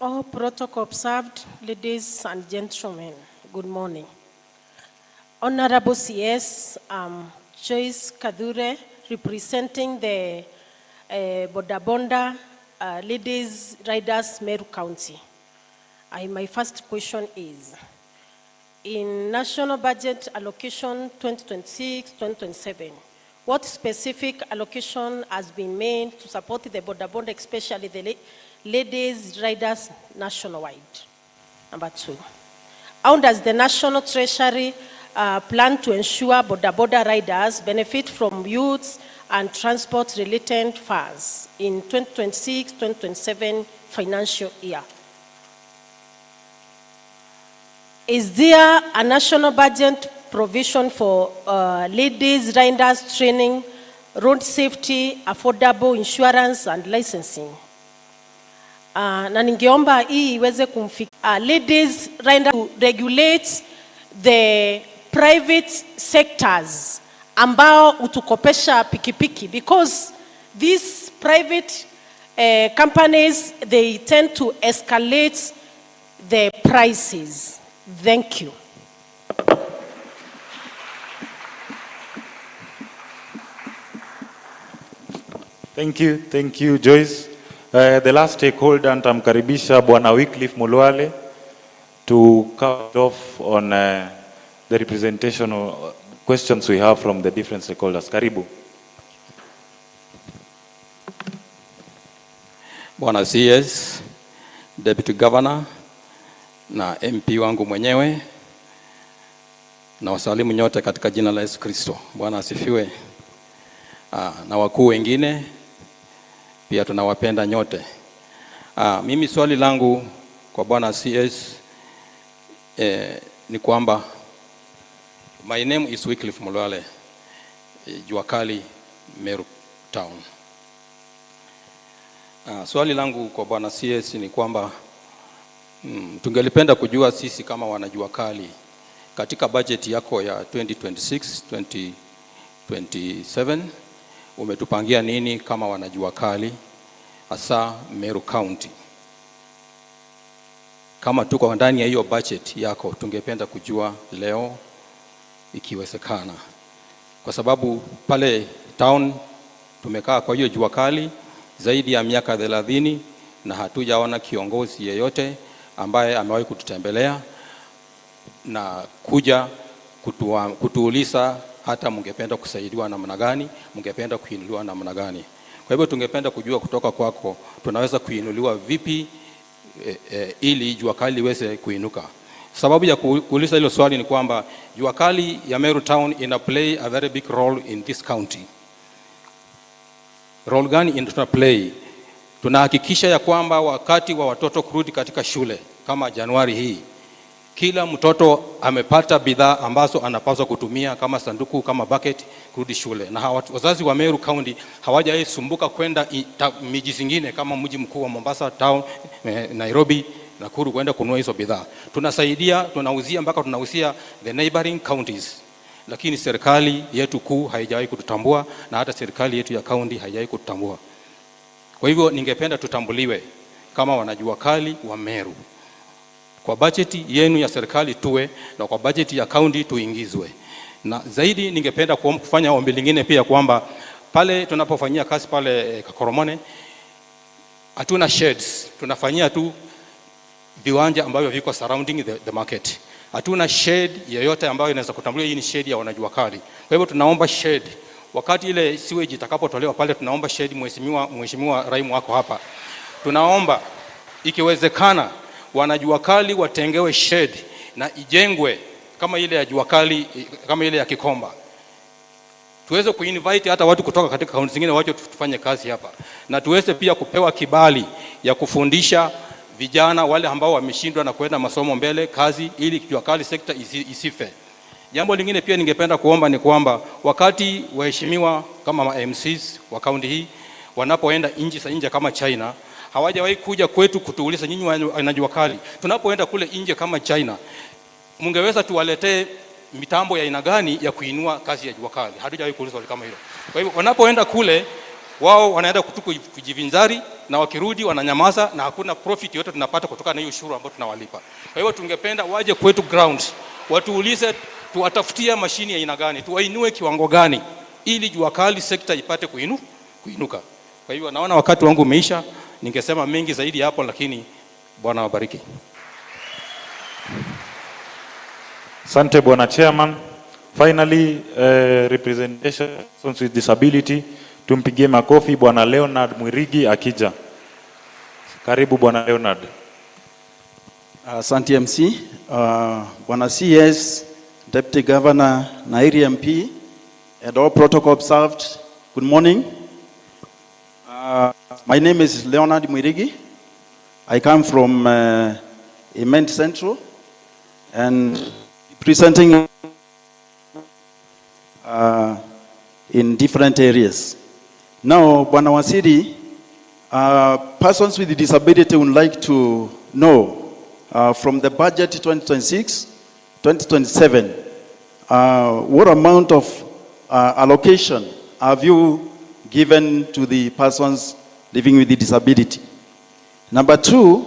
All protocol observed, ladies and gentlemen, good morning. Honorable CS, Joyce Kadure, representing the Boda Ladies Riders Meru County. My first question is, in National Budget Allocation 2026-2027, what specific allocation has been made to support the Boda, especially the Ladies Riders nationwide? Number 2, how does the National Treasury plan to ensure Boda riders benefit from youth and transport-related funds in 2026-2027 financial year? Is there a national budget provision for ladies riders training, road safety, affordable insurance and licensing? Na ningeomba hii iweze kumfikia ladies riders to regulate the private sectors ambao utukopesha pikipiki, because these private companies, they tend to escalate the prices. Thank you. Thank you, Joyce. The last stakeholder, nitamkaribisha Bwana Wycliffe Mulwale to cut off on the representation of questions we have from the different stakeholders. Karibu. Bwana CS, Deputy Governor na MP wangu mwenyewe, na wasalimu nyote katika jina la Yesu Kristo. Bwana asifiwe. Na wakuu wengine pia tunawapenda nyote. Mimi swali langu kwa Bwana CS ni kwamba, my name is Wycliffe Mulwale, Juakali, Meru Town. Swali langu kwa Bwana CS ni kwamba tungelipenda kujua sisi kama wanajuakali katika budget yako ya 2026-2027 umetupangia nini kama wanajuakali hasa Meru County. Kama tuko ndani ya hiyo budget yako, tungependa kujua leo ikiwezekana, kwa sababu pale town tumekaa kwa hiyo juakali zaidi ya miaka 30 na hatujaona kiongozi yeyote ambaye amewahi kututembelea na kuja kutuuliza hata mungependa kusaidiwa namna gani, mungependa kuinuliwa namna gani. Kwa hivyo tungependa kujua kutoka kwako tunaweza kuinuliwa vipi ili juakali iweze kuinuka. Sababu ya kuuliza hilo swali ni kwamba juakali ya Meru Town ina play a very big role in this county. Role gani ina play? Tunahakikisha ya kwamba wakati wa watoto kurudi katika shule kama Januari hii, kila mtoto amepata bidhaa ambazo anapaswa kutumia kama sanduku, kama bucket kurudi shule. Na wazazi wa Meru County hawajasumbuka kwenda miji zingine kama mji mkuu wa Mombasa Town, Nairobi, Nakuru kwenda kununua hizo bidhaa. Tunasaidia, tunauzia mpaka tunauzia the neighboring counties. Lakini serikali yetu kuu haijawahi kututambua na hata serikali yetu ya county haijawahi kututambua. Kwa hivyo ningependa tutambuliwe kama wanajuakali wa Meru. Kwa budget yenu ya serikali tuwe, na kwa budget ya county tuingizwe. Na zaidi ningependa kufanya ombi lingine pia kwamba pale tunapofanyia kazi pale Kakoromone hatuna sheds, tunafanyia tu viwanja ambavyo viko surrounding the market. Hatuna shed yoyote ambayo inaweza kutambuliwa hii ni shed ya wanajuakali. Kwa hivyo tunaomba shed wakati ile sewage itakapotolewa pale, tunaomba shed. Mheshimiwa Raimu wako hapa, tunaomba ikiwezekana wanajuakali watengewe shed na ijengwe kama ile ya juakali, kama ile ya Kikomba. Tuweze kuinvite hata watu kutoka katika kaunti zingine waje tufanye kazi hapa, na tuweze pia kupewa kibali ya kufundisha vijana wale ambao wameshindwa na kwenda masomo mbele kazi, ili juakali sekta isife. Jambo lingine pia ningependa kuomba ni kwamba wakati waheshimiwa kama MCs wa kaunti hii wanapoenda nje kama China, hawajawahi kuja kwetu kutuuliza nyinyi wanajuakali, tunapoenda kule nje kama China, mungeweza tuwaletee mitambo ya aina gani ya kuinua kazi ya juakali? Hatujawahi kuuliza swali kama hilo. Kwa hivyo wanapoenda kule, wao wanaenda kujivinjari na wakirudi wananyamaza na hakuna profit yote tunapata kutoka na hiyo ushuru ambao tunawalipa. Kwa hivyo tungependa waje kwetu ground, watuulize tuwatafutia mashini ya aina gani, tuwainue kiwango gani ili jua kali sekta ipate kuinuka. Kwa hivyo naona wakati wangu umeisha, ningesema mengi zaidi hapo, lakini Bwana wabariki. Asante Bwana Chairman. Finally, representation with disability, tumpigie makofi Bwana Leonard Mwirigi akija. Karibu Bwana Leonard. Asante MC. Bwana CS, Deputy Governor, Nairi MP, and all protocol observed, good morning. My name is Leonard Mwirigi. I come from Imend Central and presenting in different areas. Now, Bwana Wasiri, persons with disability would like to know from the budget 2026-2027, what amount of allocation have you given to the persons living with the disability? Number two,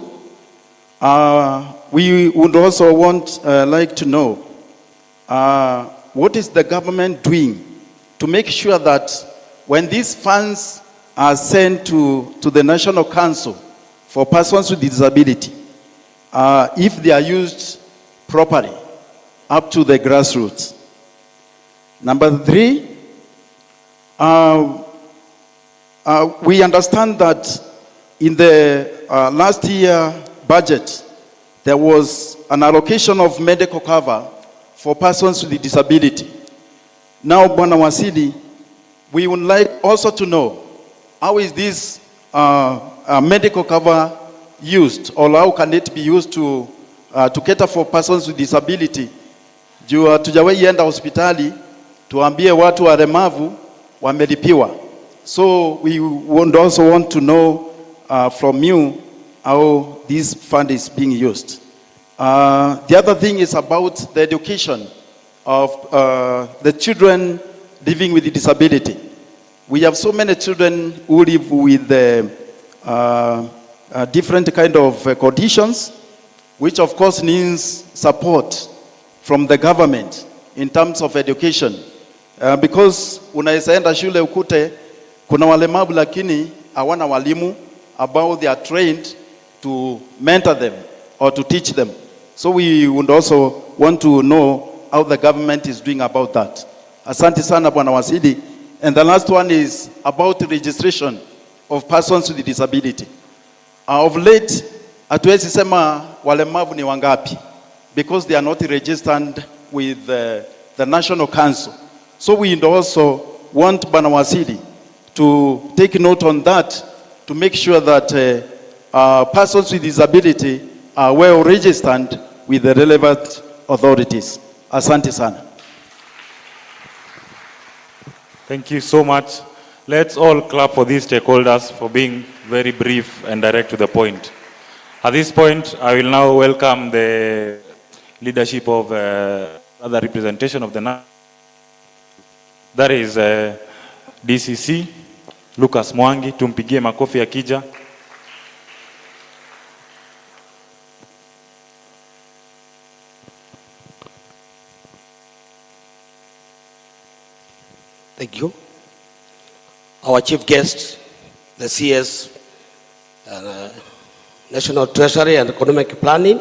we would also like to know what is the government doing to make sure that when these funds are sent to the National Council for persons with disability, if they are used properly up to the grassroots. Number three, we understand that in the last year budget, there was an allocation of medical cover for persons with disability. Now, Bwana Wasili, we would like also to know how is this medical cover used, or how can it be used to cater for persons with disability? Juu hatujawahi enda hospitali tuambie watu walemavu wamelipiwa. So we would also want to know from you how this fund is being used. The other thing is about the education of the children living with disability. We have so many children who live with different kind of conditions, which of course needs support from the government in terms of education. Because unaweza enda shule ukute kuna walemavu lakini hawana walimu ambao they are trained to mentor them or to teach them. So we would also want to know how the government is doing about that. Asante sana Bwana Wasili. And the last one is about registration of persons with disability. Of late, hatuwezi sema walemavu ni wangapi because they are not registered with the National Council. So we also want Bwana Wasili to take note on that to make sure that persons with disability are well registered with the relevant authorities. Asante sana. Thank you so much. Let's all clap for these stakeholders for being very brief and direct to the point. At this point, I will now welcome the leadership of other representation of the nation. That is DCC, Lucas Mwangi. Tumpigie makofi akija. Thank you. Our chief guest, the CS, National Treasury and Economic Planning,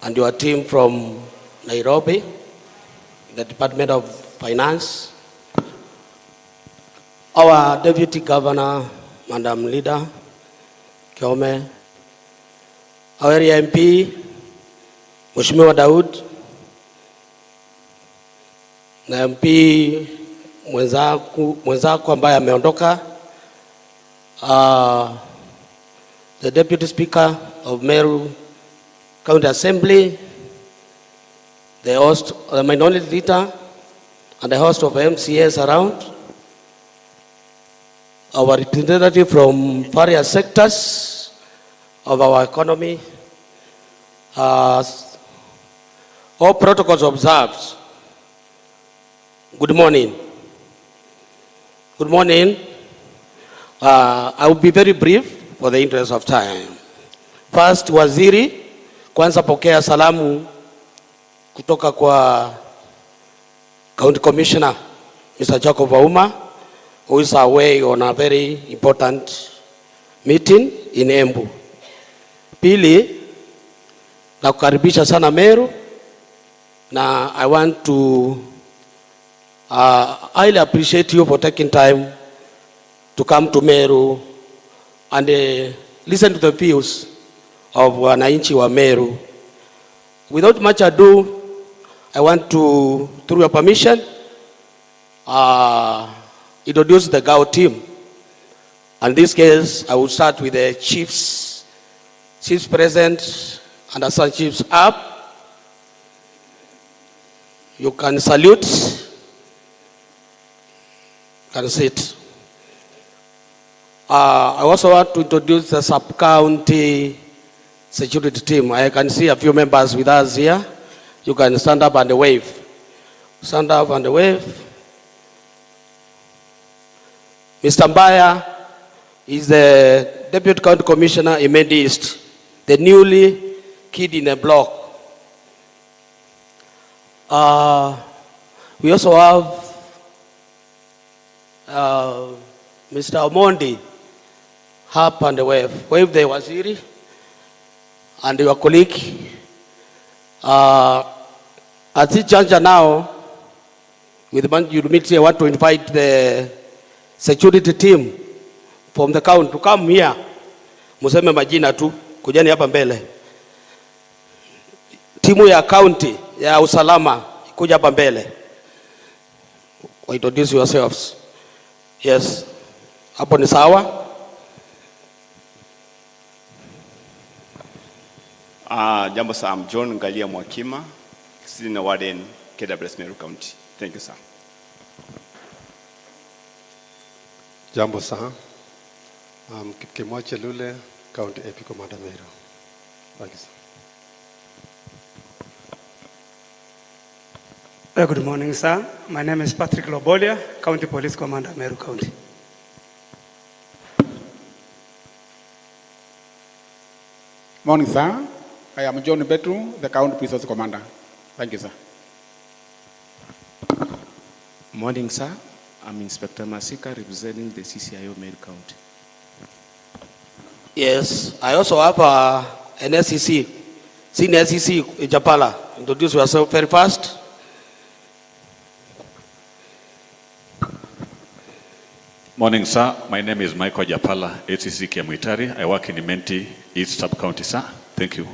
and your team from Nairobi, the Department of Finance, our Deputy Governor, Madam Leader, Kiome, our area MP, Mheshimiwa Daud, na MP mwenzako ambaye ameondoka, the Deputy Speaker of Meru County Assembly, the host, the minority leader, and the host of MCAs around, our representative from various sectors of our economy, all protocols observed. Good morning. Good morning. I will be very brief for the interest of time. First, waziri, kwanza pokea salamu kutoka kwa County Commissioner Mr. Jacob Wauma, who is away on a very important meeting in Embu. Pili, na kukaribisha sana Meru, na I want to highly appreciate you for taking time to come to Meru and listen to the views of wananchi wa Meru. Without much ado, I want to, through your permission, introduce the GAO team. In this case, I will start with the chiefs present and assistant chiefs up. You can salute, can sit. I also want to introduce the sub-county security team. I can see a few members with us here. You can stand up and wave. Stand up and wave. Mr. Mbaya is the Deputy County Commissioner in Mbadi East, the newly kid in a block. We also have Mr. Omondi, up and wave. Wave the waziri and your colleague. At this juncture now, with the unity, I want to invite the security team from the county to come here. Museme majina tu, kujani hapa mbele. Timu ya county ya usalama kuja hapa mbele. Introduce yourselves. Yes. Hapo ni sawa? Jambo sir, I'm John Ngalia Mwakima, Senior Warden, KWS Meru County. Thank you, sir. Jambo sir, I'm Kipkemwache Lule, County AP Commander Meru. Thank you, sir. Good morning, sir. My name is Patrick Lobolia, County Police Commander, Meru County. Morning, sir. I am John Betru, the County Police Commander. Thank you, sir. Morning, sir. I'm Inspector Masika, representing the CCIO Meru County. Yes, I also have an SEC, Senior SEC Japala. Introduce yourself very fast. Morning, sir. My name is Michael Japala, HCC Kiamwitari. I work in Menti East Sub-County, sir. Thank you.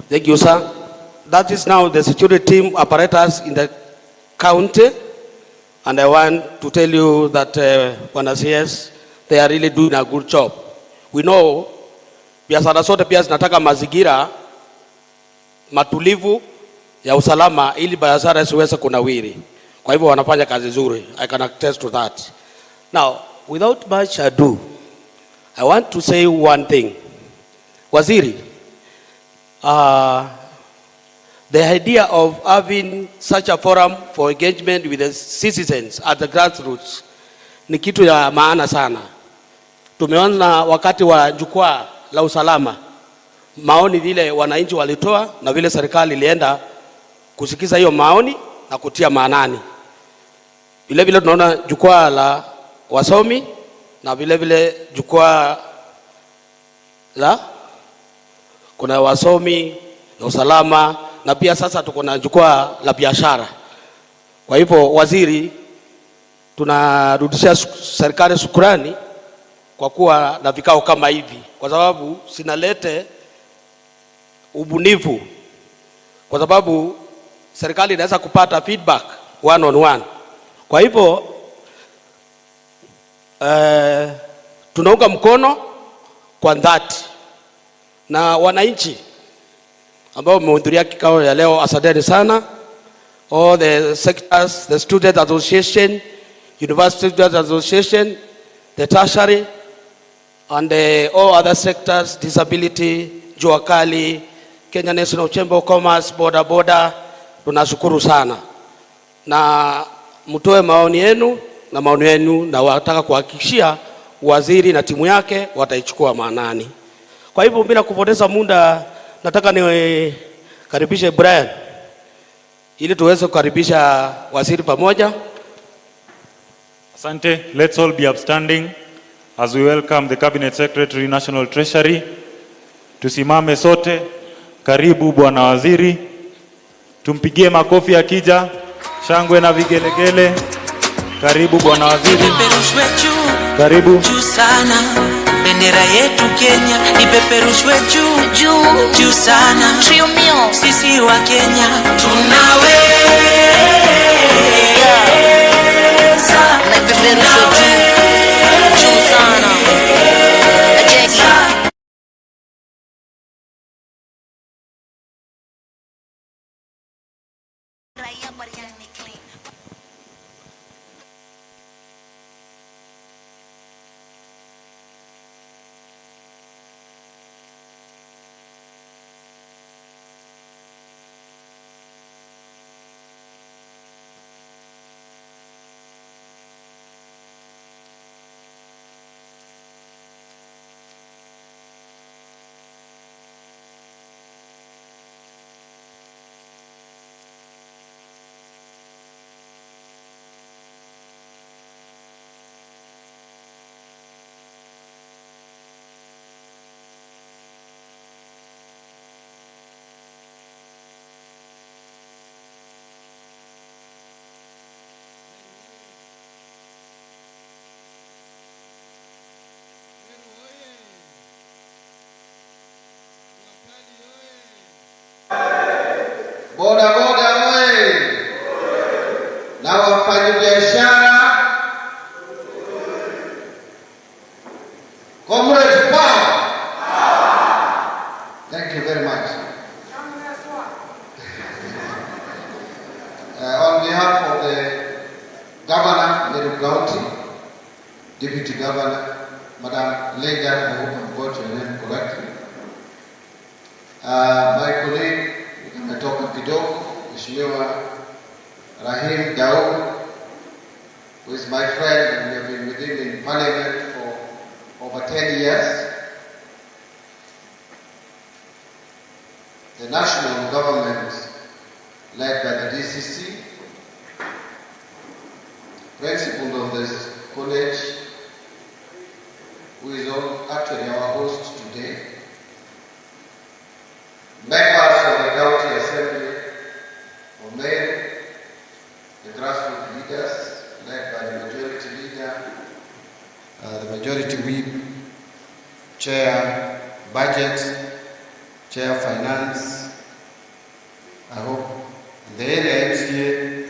Thank you, sir. That is now the security team apparatus in the county. And I want to tell you that CS, they are really doing a good job. We know, biashara zote pia zinataka mazingira matulivu ya usalama ili biashara isiweze kunawiri. Kwa hivyo wanafanya kazi nzuri. I can attest to that. Now, without much ado, I want to say one thing. Waziri, the idea of having such a forum for engagement with the citizens at the grassroots ni kitu ya maana sana. Tumeona wakati wa jukwaa la usalama, maoni vile wananchi walitoa na vile serikali ilienda kusikiza hiyo maoni na kutia maanani. Vile vile tunaona jukwaa la wasomi na vile vile jukwaa la kuna wasomi ya usalama na pia sasa tuko na jukwaa la biashara. Kwa hivyo waziri, tunarudishia serikali shukrani kwa kuwa na vikao kama hivi, kwa sababu sinalete ubunifu, kwa sababu serikali inaweza kupata feedback one on one. Kwa hivyo tunaunga mkono kwa dhati na wananchi ambao wamehudhuria kikao ya leo. Asanteni sana. All the sectors, the Student Association, University Student Association, the tertiary, and all other sectors, disability, jua kali, Kenya National Chamber of Commerce, boda, tunashukuru sana. Na mtoe maoni yenu na maoni yenu, na wataka kuhakikishia waziri na timu yake wataichukua maanani. Kwa hivyo bila kupoteza muda, nataka nikaribishe Brian ili tuweze kukaribisha waziri pamoja. Asante. Let's all be upstanding as we welcome the Cabinet Secretary, National Treasury. Tusimame sote. Karibu bwana waziri. Tumpigie makofi akija, shangwe na vigelegele. Karibu bwana waziri. Karibu. Juu sana bendera yetu Kenya, ipeperushwe juu sana. Trio mio, sisi wa Kenya tunaweza. Na ipeperushwe juu sana. Boda boda oye! Na wafanyabiashara, comrades power! Thank you very much. On behalf of the Governor, Meru County, Deputy Governor, Madam Lega, I hope I got your name correctly. My colleague, ametoka kidogo, Mheshimiwa Rahim Daud, who is my friend and we have been with him in Parliament for over 10 years. The national government, led by the DCC, principal of this college, who is actually our host today, members of the County Assembly of Meru, the grassroots leaders, led by the majority leader, the majority whip, chair budget, chair finance, I hope the area MCA,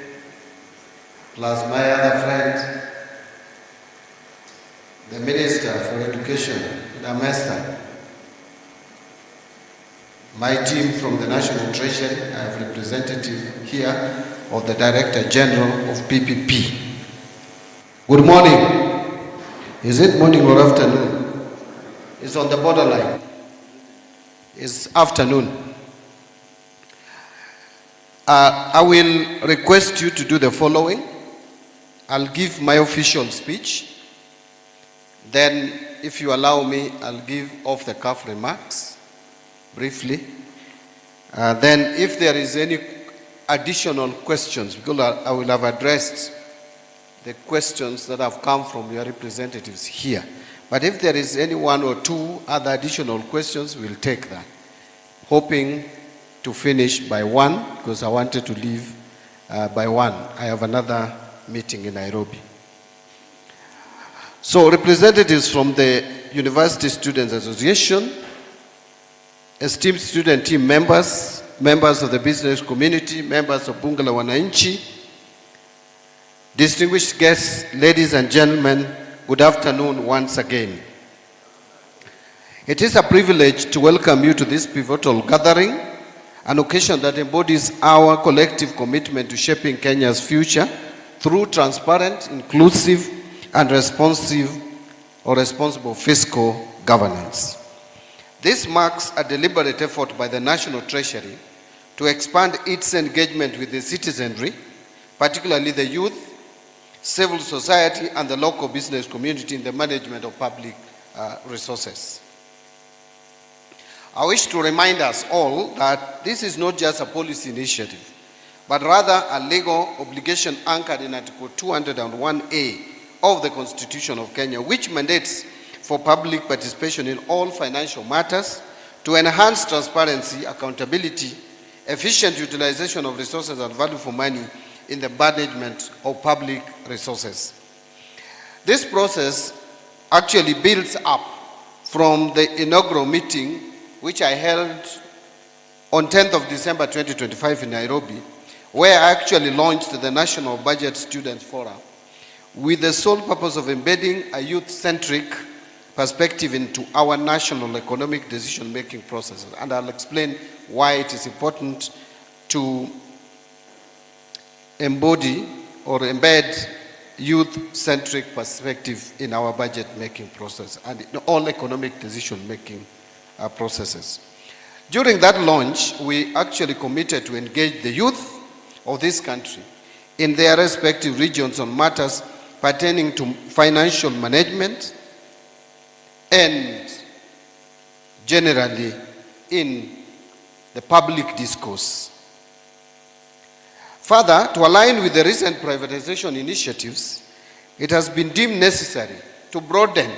plus my other friend, the Minister for Education, Damesta, my team from the National Treasury, I have representative here of the Director General of PPP. Good morning. Is it morning or afternoon? It's on the borderline. It's afternoon. I will request you to do the following. I'll give my official speech. Then, if you allow me, I'll give off-the-cuff remarks briefly. Then, if there is any additional questions, because I will have addressed the questions that have come from your representatives here. But if there is any one or two other additional questions, we'll take that. Hoping to finish by 1, because I wanted to leave by 1. I have another meeting in Nairobi. So, representatives from the University Students Association, esteemed student team members, members of the business community, members of Bunge la Wananchi, distinguished guests, ladies and gentlemen, good afternoon once again. It is a privilege to welcome you to this pivotal gathering, an occasion that embodies our collective commitment to shaping Kenya's future through transparent, inclusive, and responsible fiscal governance. This marks a deliberate effort by the National Treasury to expand its engagement with the citizenry, particularly the youth, civil society, and the local business community in the management of public resources. I wish to remind us all that this is not just a policy initiative, but rather a legal obligation anchored in Article 201A of the Constitution of Kenya, which mandates for public participation in all financial matters to enhance transparency, accountability, efficient utilization of resources, and value for money in the management of public resources. This process actually builds up from the inaugural meeting which I held on 10th of December 2025 in Nairobi, where I actually launched the National Budget Students Fora with the sole purpose of embedding a youth-centric perspective into our national economic decision-making processes. And I'll explain why it is important to embody or embed youth-centric perspective in our budget-making process and in all economic decision-making processes. During that launch, we actually committed to engage the youth of this country in their respective regions on matters pertaining to financial management and generally in the public discourse. Further, to align with the recent privatization initiatives, it has been deemed necessary to broaden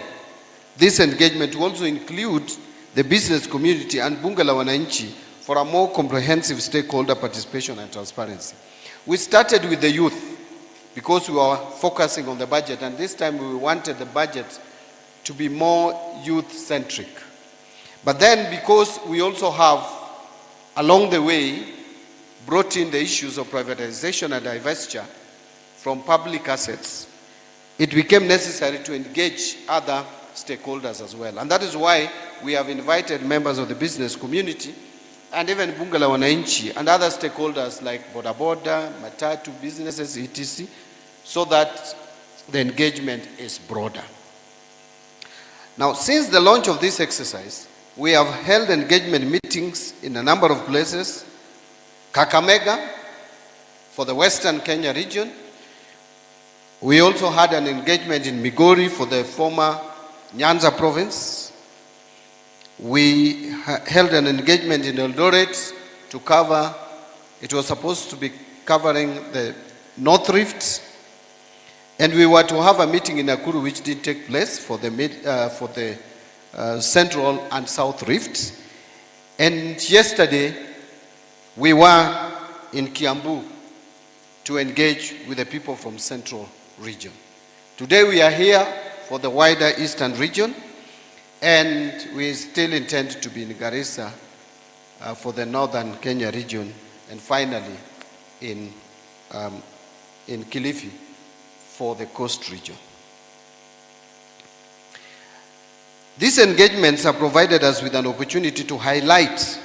this engagement to also include the business community and bunge la wananchi for a more comprehensive stakeholder participation and transparency. We started with the youth because we were focusing on the budget, and this time we wanted the budget to be more youth-centric. But then because we also have, along the way, brought in the issues of privatization and divestiture from public assets, it became necessary to engage other stakeholders as well. And that is why we have invited members of the business community and even bunge la wananchi and other stakeholders like boda boda, matatu, businesses, etc., so that the engagement is broader. Now, since the launch of this exercise, we have held engagement meetings in a number of places. Kakamega for the Western Kenya region. We also had an engagement in Migori for the former Nyanza province. We held an engagement in Eldoret to cover, it was supposed to be covering the North Rift. And we were to have a meeting in Nakuru which did take place for the Central and South Rift. And yesterday, we were in Kiambu to engage with the people from Central region. Today we are here for the wider Eastern region, and we still intend to be in Garissa for the Northern Kenya region, and finally in Kilifi for the Coast region. These engagements have provided us with an opportunity to highlight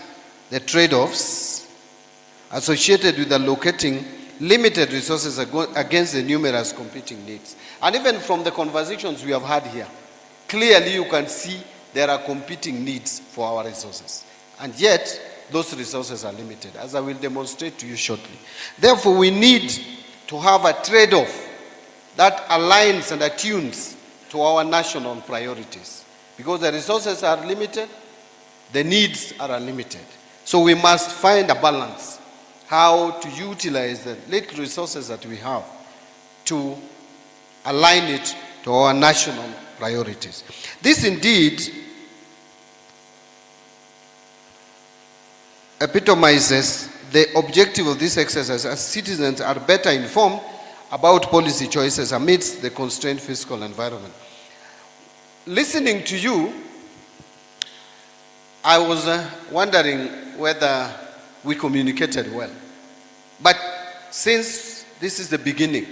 the trade-offs associated with allocating limited resources against the numerous competing needs. And even from the conversations we have had here, clearly you can see there are competing needs for our resources. And yet, those resources are limited, as I will demonstrate to you shortly. Therefore, we need to have a trade-off that aligns and attunes to our national priorities. Because the resources are limited, the needs are unlimited. So we must find a balance, how to utilize the little resources that we have to align it to our national priorities. This indeed epitomizes the objective of this exercise, as citizens are better informed about policy choices amidst the constrained fiscal environment. Listening to you, I was wondering whether we communicated well. But since this is the beginning,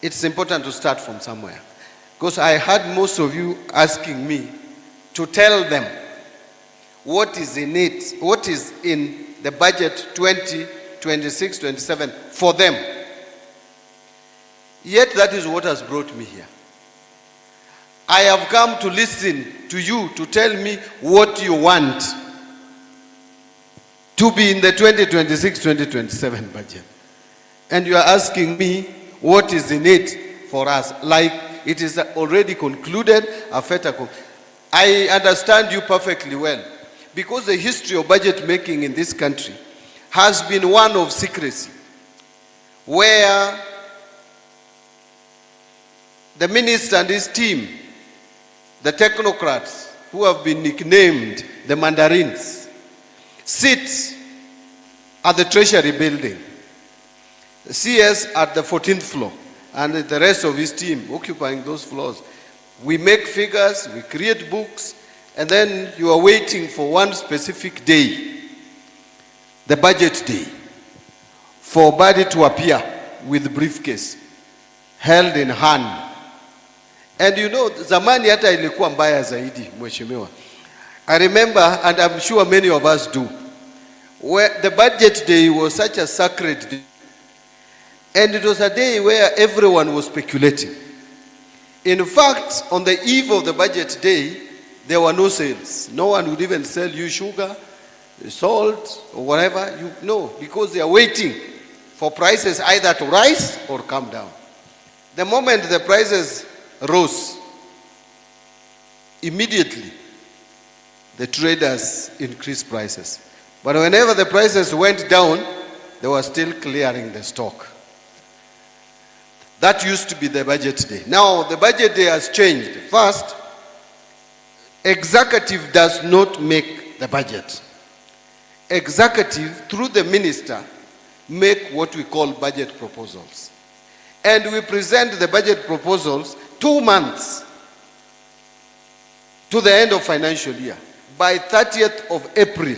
it's important to start from somewhere. Because I had most of you asking me to tell them what is in it, what is in the budget 2026-27 for them. Yet that is what has brought me here. I have come to listen to you to tell me what you want to be in the 2026-2027 budget. And you are asking me what is in it for us. Like it is already concluded, a fait accompli. I understand you perfectly well, because the history of budget making in this country has been one of secrecy, where the minister and his team, the technocrats who have been nicknamed the mandarins, sit at the Treasury building, the CS at the 14th floor, and the rest of his team occupying those floors. We make figures, we create books, and then you are waiting for one specific day, the budget day, for Mbadi to appear with briefcase, held in hand. And you know, zamani hata ilikuwa mbaya zaidi, mheshimiwa. I remember, and I'm sure many of us do, where the budget day was such a sacred day. And it was a day where everyone was speculating. In fact, on the eve of the budget day, there were no sales. No one would even sell you sugar, salt, or whatever. Because they are waiting for prices either to rise or come down. The moment the prices rose, immediately the traders increased prices. But whenever the prices went down, they were still clearing the stock. That used to be the budget day. Now the budget day has changed. First, executive does not make the budget. Executive, through the minister, make what we call budget proposals. And we present the budget proposals 2 months to the end of financial year. By 30th of April,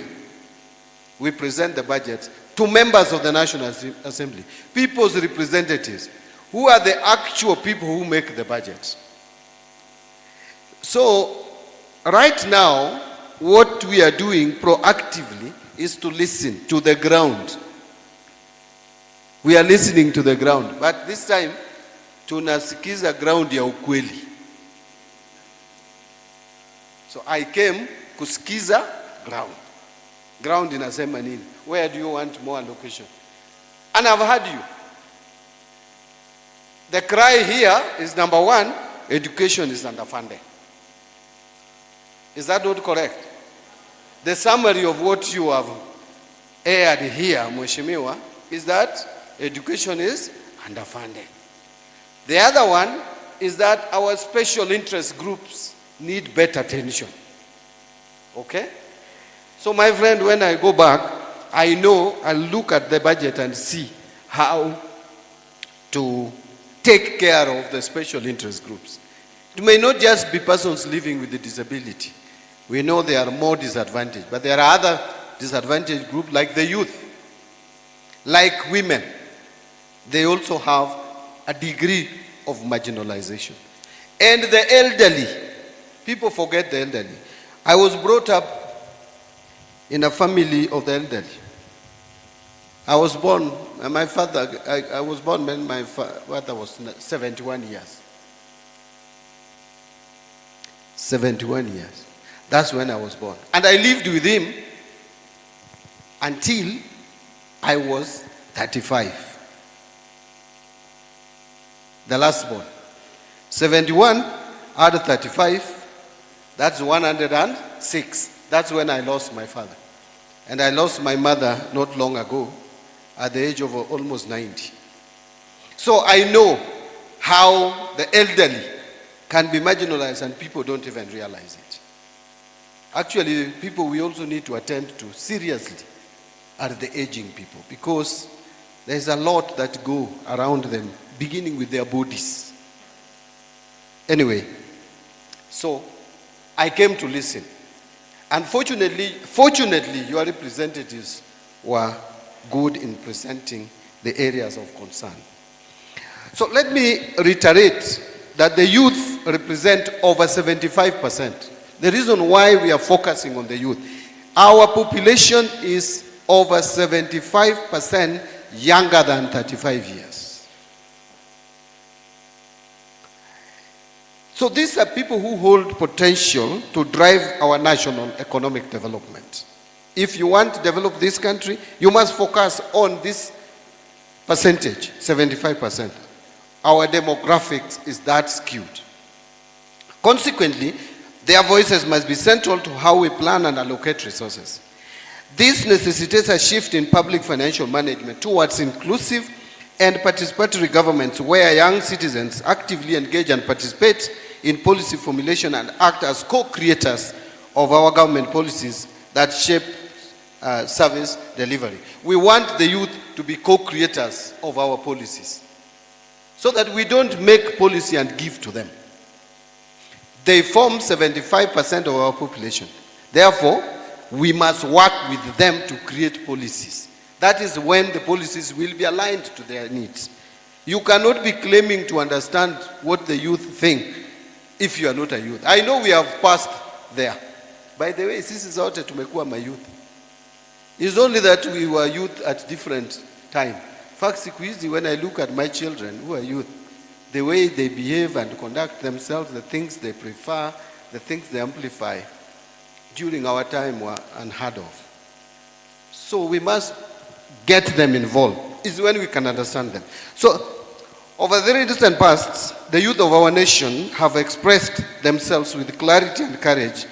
we present the budget to members of the National Assembly, people's representatives, who are the actual people who make the budget. So, right now, what we are doing proactively is to listen to the ground. We are listening to the ground, but this time, tunasikiza ground ya ukweli. So I came kusikiza ground. Ground inasema nini? Where do you want more allocation? And I've heard you. The cry here is, number one, education is underfunded. Is that not correct? The summary of what you have aired here, Mheshimiwa, is that education is underfunded. The other one is that our special interest groups need better attention. Okay? So my friend, when I go back, I know I'll look at the budget and see how to take care of the special interest groups. It may not just be persons living with a disability. We know there are more disadvantaged, but there are other disadvantaged groups like the youth, like women. They also have a degree of marginalization. And the elderly. People forget the elderly. I was brought up in a family of the elderly. I was born, my father, I was born when my father was 71 years. 71 years. That's when I was born. And I lived with him until I was 35. The last born. 71 out of 35, that's 106. That's when I lost my father. And I lost my mother not long ago at the age of almost 90. So I know how the elderly can be marginalized and people don't even realize it. Actually, people we also need to attend to seriously are the aging people, because there's a lot that go around them, beginning with their bodies. Anyway, so I came to listen. And fortunately, your representatives were good in presenting the areas of concern. So let me reiterate that the youth represent over 75%. The reason why we are focusing on the youth, our population is over 75% younger than 35 years. So these are people who hold potential to drive our national economic development. If you want to develop this country, you must focus on this percentage, 75%. our demographics is that skewed. Consequently, their voices must be central to how we plan and allocate resources. This necessitates a shift in public financial management towards inclusive and participatory governments where young citizens actively engage and participate in policy formulation and act as co-creators of our government policies that shape service delivery. We want the youth to be co-creators of our policies so that we don't make policy and give to them. They form 75% of our population. Therefore, we must work with them to create policies. That is when the policies will be aligned to their needs. You cannot be claiming to understand what the youth think if you are not a youth. I know we have passed there. By the way, sisi zote tumekuwa mayouth. It's only that we were youth at different time. In fact, siku hizi, when I look at my children who are youth, the way they behave and conduct themselves, the things they prefer, the things they amplify, during our time were unheard of. So we must get them involved. Is when we can understand them. So, over the recent past, the youth of our nation have expressed themselves with clarity and courage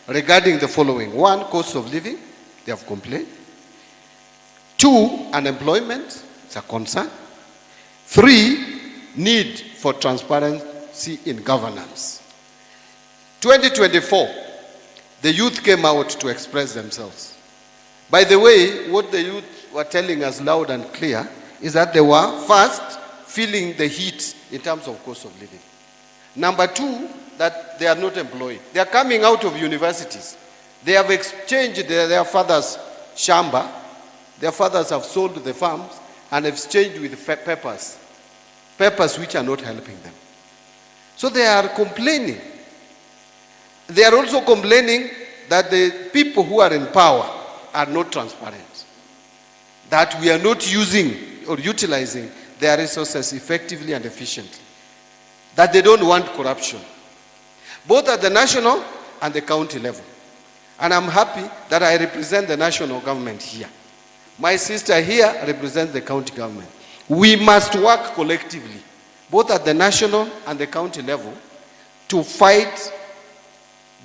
regarding the following. 1, cost of living, they have complained. 2, unemployment, it's a concern. 3, need for transparency in governance. 2024, the youth came out to express themselves. By the way, what the youth were telling us loud and clear is that they were first feeling the heat in terms of cost of living. Number 2, that they are not employed. They are coming out of universities. They have exchanged their father's shamba. Their fathers have sold the farms and exchanged with peppers. Peppers which are not helping them. So they are complaining. They are also complaining that the people who are in power are not transparent. That we are not using or utilizing their resources effectively and efficiently. That they don't want corruption, both at the national and the county level. And I'm happy that I represent the national government here. My sister here represents the county government. We must work collectively, both at the national and the county level, to fight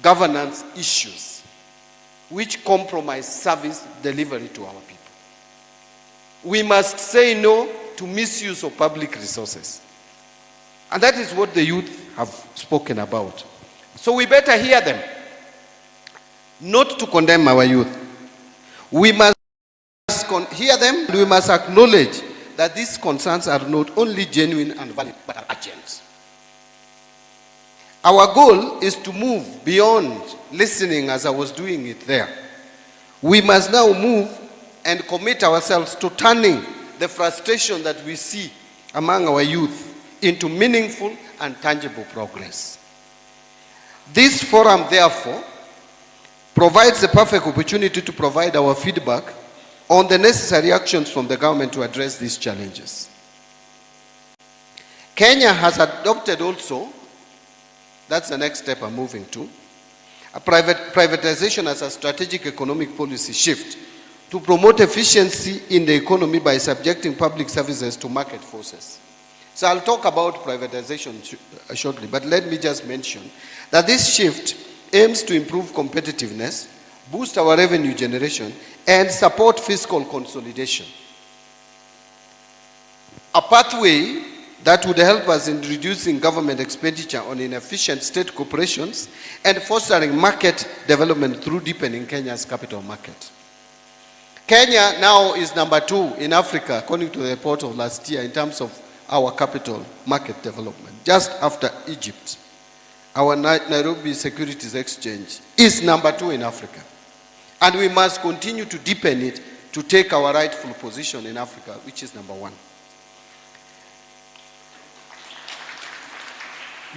governance issues which compromise service delivery to our people. We must say no to misuse of public resources. And that is what the youth have spoken about. So we better hear them, not to condemn our youth. We must hear them, and we must acknowledge that these concerns are not only genuine and valid, but are urgent. Our goal is to move beyond listening as I was doing it there. We must now move and commit ourselves to turning the frustration that we see among our youth into meaningful and tangible progress. This forum, therefore, provides the perfect opportunity to provide our feedback on the necessary actions from the government to address these challenges. Kenya has adopted also, that's the next step I'm moving to, a privatization as a strategic economic policy shift to promote efficiency in the economy by subjecting public services to market forces. So I'll talk about privatization shortly, but let me just mention that this shift aims to improve competitiveness, boost our revenue generation, and support fiscal consolidation. A pathway that would help us in reducing government expenditure on inefficient state corporations and fostering market development through deepening Kenya's capital market. Kenya now is number 2 in Africa, according to the report of last year, in terms of our capital market development, just after Egypt. Our Nairobi Securities Exchange is number 2 in Africa. And we must continue to deepen it to take our rightful position in Africa, which is number 1.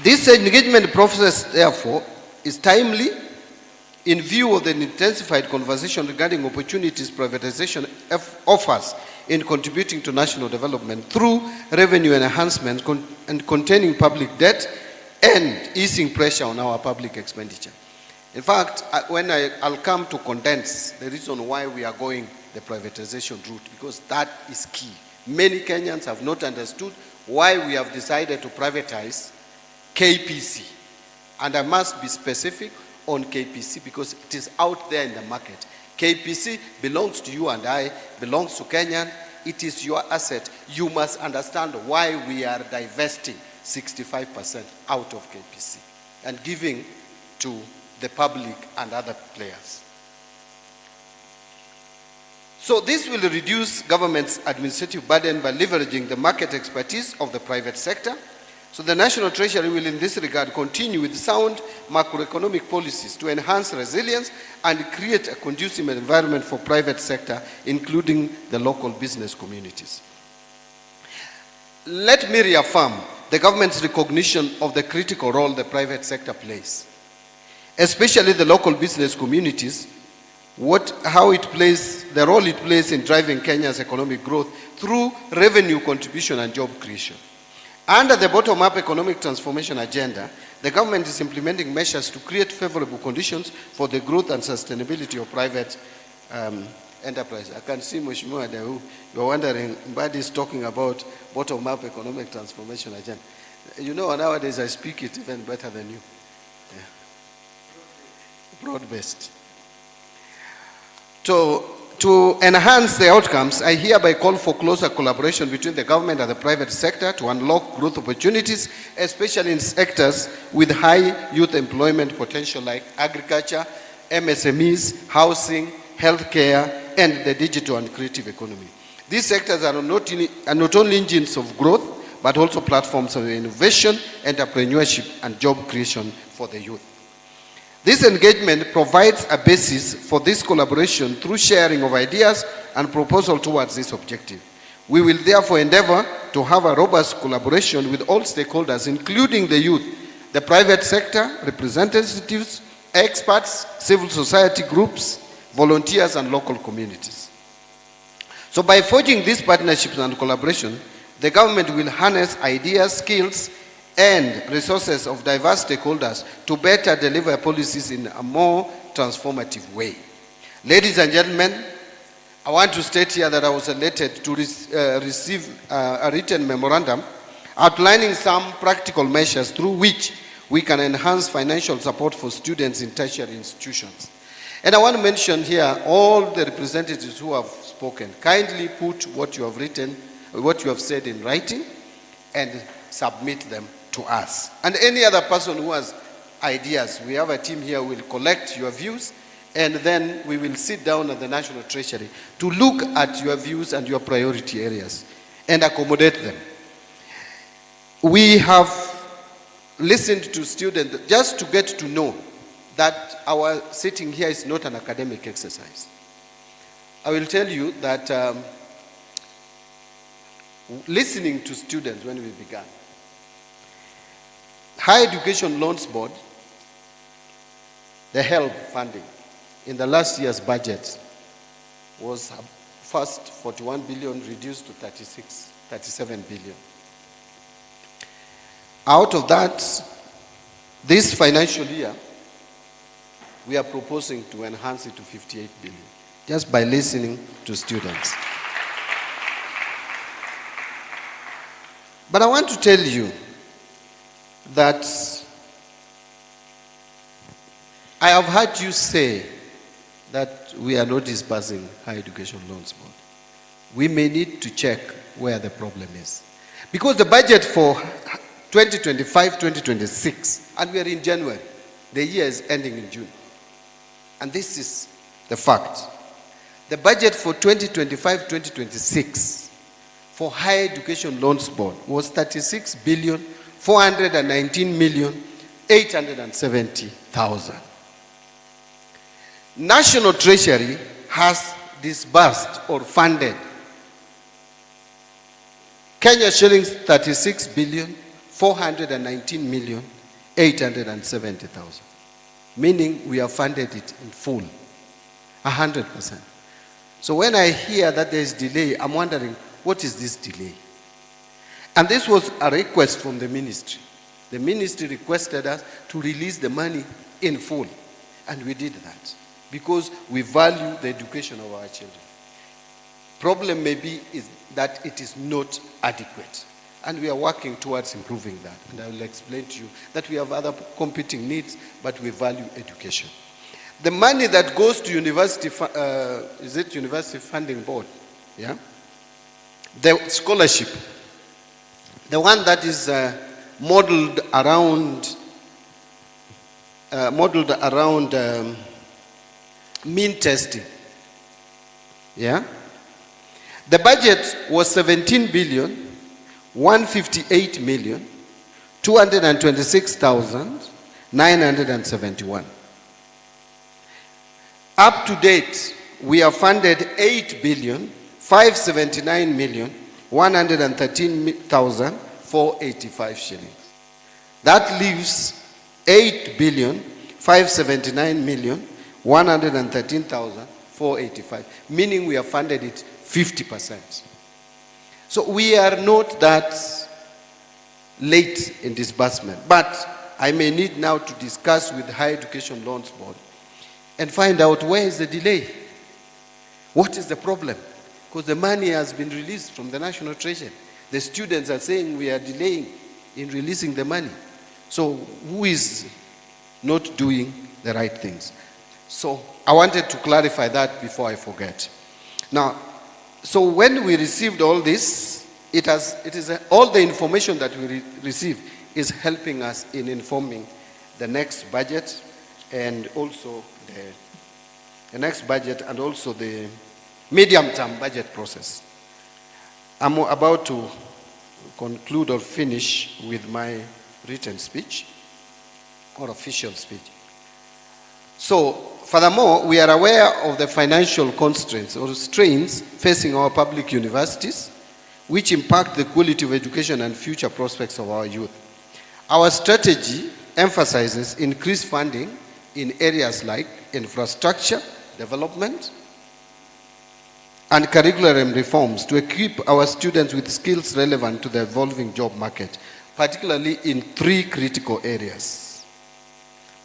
This engagement process, therefore, is timely in view of the intensified conversation regarding opportunities privatization offers in contributing to national development through revenue enhancement and containing public debt and easing pressure on our public expenditure. In fact, I'll come to condense the reason why we are going the privatization route, because that is key. Many Kenyans have not understood why we have decided to privatize KPC. And I must be specific on KPC because it is out there in the market. KPC belongs to you and I, belongs to Kenyan. It is your asset. You must understand why we are divesting 65% out of KPC and giving to the public and other players. So this will reduce government's administrative burden by leveraging the market expertise of the private sector. So the National Treasury will in this regard continue with sound macroeconomic policies to enhance resilience and create a conducive environment for private sector, including the local business communities. Let me reaffirm the government's recognition of the critical role the private sector plays, especially the local business communities, the role it plays in driving Kenya's economic growth through revenue contribution and job creation. Under the bottom-up economic transformation agenda, the government is implementing measures to create favorable conditions for the growth and sustainability of private enterprise. I can see Mheshimiwa Dehu, you're wondering, Mbadi is talking about bottom-up economic transformation agenda. You know, nowadays I speak it even better than you. Yeah. Broad-based. To enhance the outcomes, I hereby call for closer collaboration between the government and the private sector to unlock growth opportunities, especially in sectors with high youth employment potential like agriculture, MSMEs, housing, healthcare, and the digital and creative economy. These sectors are not only engines of growth, but also platforms of innovation, entrepreneurship, and job creation for the youth. This engagement provides a basis for this collaboration through sharing of ideas and proposal towards this objective. We will therefore endeavor to have a robust collaboration with all stakeholders, including the youth, the private sector, representatives, experts, civil society groups, volunteers, and local communities. So by forging these partnerships and collaboration, the government will harness ideas, skills, and resources of diverse stakeholders to better deliver policies in a more transformative way. Ladies and gentlemen, I want to state here that I was elated to receive a written memorandum outlining some practical measures through which we can enhance financial support for students in tertiary institutions. And I want to mention here all the representatives who have spoken. Kindly put what you have written, what you have said in writing, and submit them to us. And any other person who has ideas, we have a team here who will collect your views, and then we will sit down at the National Treasury to look at your views and your priority areas and accommodate them. We have listened to students just to get to know that our sitting here is not an academic exercise. I will tell you that listening to students when we began, Higher Education Loans Board, the HELB funding in the last year's budget was first 41 billion reduced to 37 billion. Out of that, this financial year, we are proposing to enhance it to 58 billion, just by listening to students. But I want to tell you that I have heard you say that we are not disbursing Higher Education Loans Board. We may need to check where the problem is. Because the budget for 2025-2026, and we are in January, the year is ending in June. And this is the fact. The budget for 2025-2026 for Higher Education Loans Board was 36,419,870,000. National Treasury has disbursed or funded Kenya shillings 36,419,870,000. Meaning we have funded it in full, 100%. So when I hear that there is delay, I'm wondering, what is this delay? And this was a request from the ministry. The ministry requested us to release the money in full. And we did that because we value the education of our children. Problem maybe is that it is not adequate. And we are working towards improving that. And I will explain to you that we have other competing needs, but we value education. The money that goes to university, is it University Funding Board? Yeah? The scholarship, the one that is modeled around mean testing. Yeah? The budget was 17,158,226,971. Up to date, we have funded 8,579,113,485 shillings. That leaves 8,579,113,485, meaning we have funded it 50%. So we are not that late in disbursement, but I may need now to discuss with the Higher Education Loans Board and find out where is the delay. What is the problem? Because the money has been released from the National Treasury. The students are saying we are delaying in releasing the money. So who is not doing the right things? So I wanted to clarify that before I forget. Now, so when we received all this, all the information that we received is helping us in informing the next budget and also the next budget and also the medium-term budget process. I'm about to conclude or finish with my written speech or official speech. So, furthermore, we are aware of the financial constraints or strains facing our public universities, which impact the quality of education and future prospects of our youth. Our strategy emphasizes increased funding in areas like infrastructure development and curriculum reforms to equip our students with skills relevant to the evolving job market, particularly in 3 critical areas.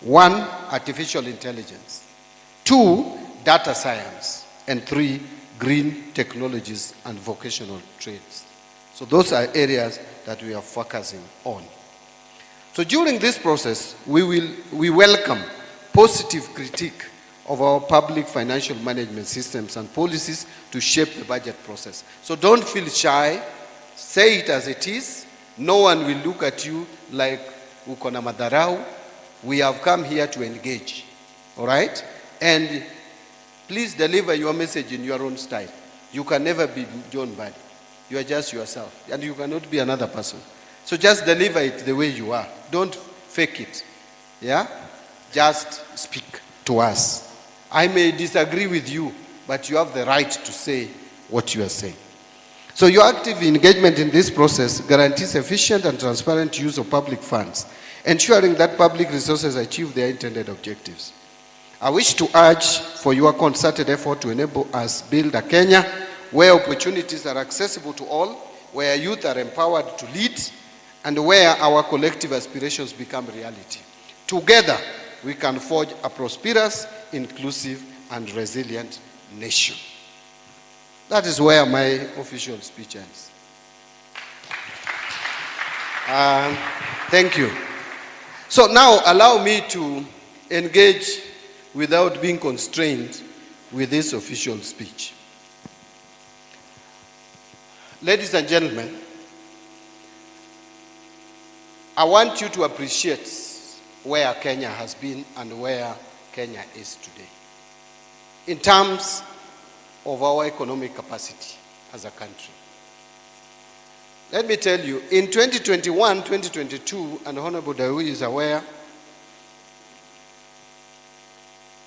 1, artificial intelligence. 2, data science. And 3, green technologies and vocational trades. So those are areas that we are focusing on. So during this process, we welcome positive critique of our public financial management systems and policies to shape the budget process. So don't feel shy, say it as it is. No one will look at you like uko na madharau. We have come here to engage, all right? And please deliver your message in your own style. You can never be John Mbadi. You are just yourself, and you cannot be another person. So just deliver it the way you are. Don't fake it, yeah? Just speak to us. I may disagree with you, but you have the right to say what you are saying. So your active engagement in this process guarantees efficient and transparent use of public funds, ensuring that public resources achieve their intended objectives. I wish to urge for your concerted effort to enable us build a Kenya where opportunities are accessible to all, where youth are empowered to lead, and where our collective aspirations become reality. Together, we can forge a prosperous, inclusive, and resilient nation. That is where my official speech ends. Thank you. So now allow me to engage without being constrained with this official speech. Ladies and gentlemen, I want you to appreciate where Kenya has been and where Kenya is today in terms of our economic capacity as a country. Let me tell you, in 2021, 2022, and Honorable Dawi is aware,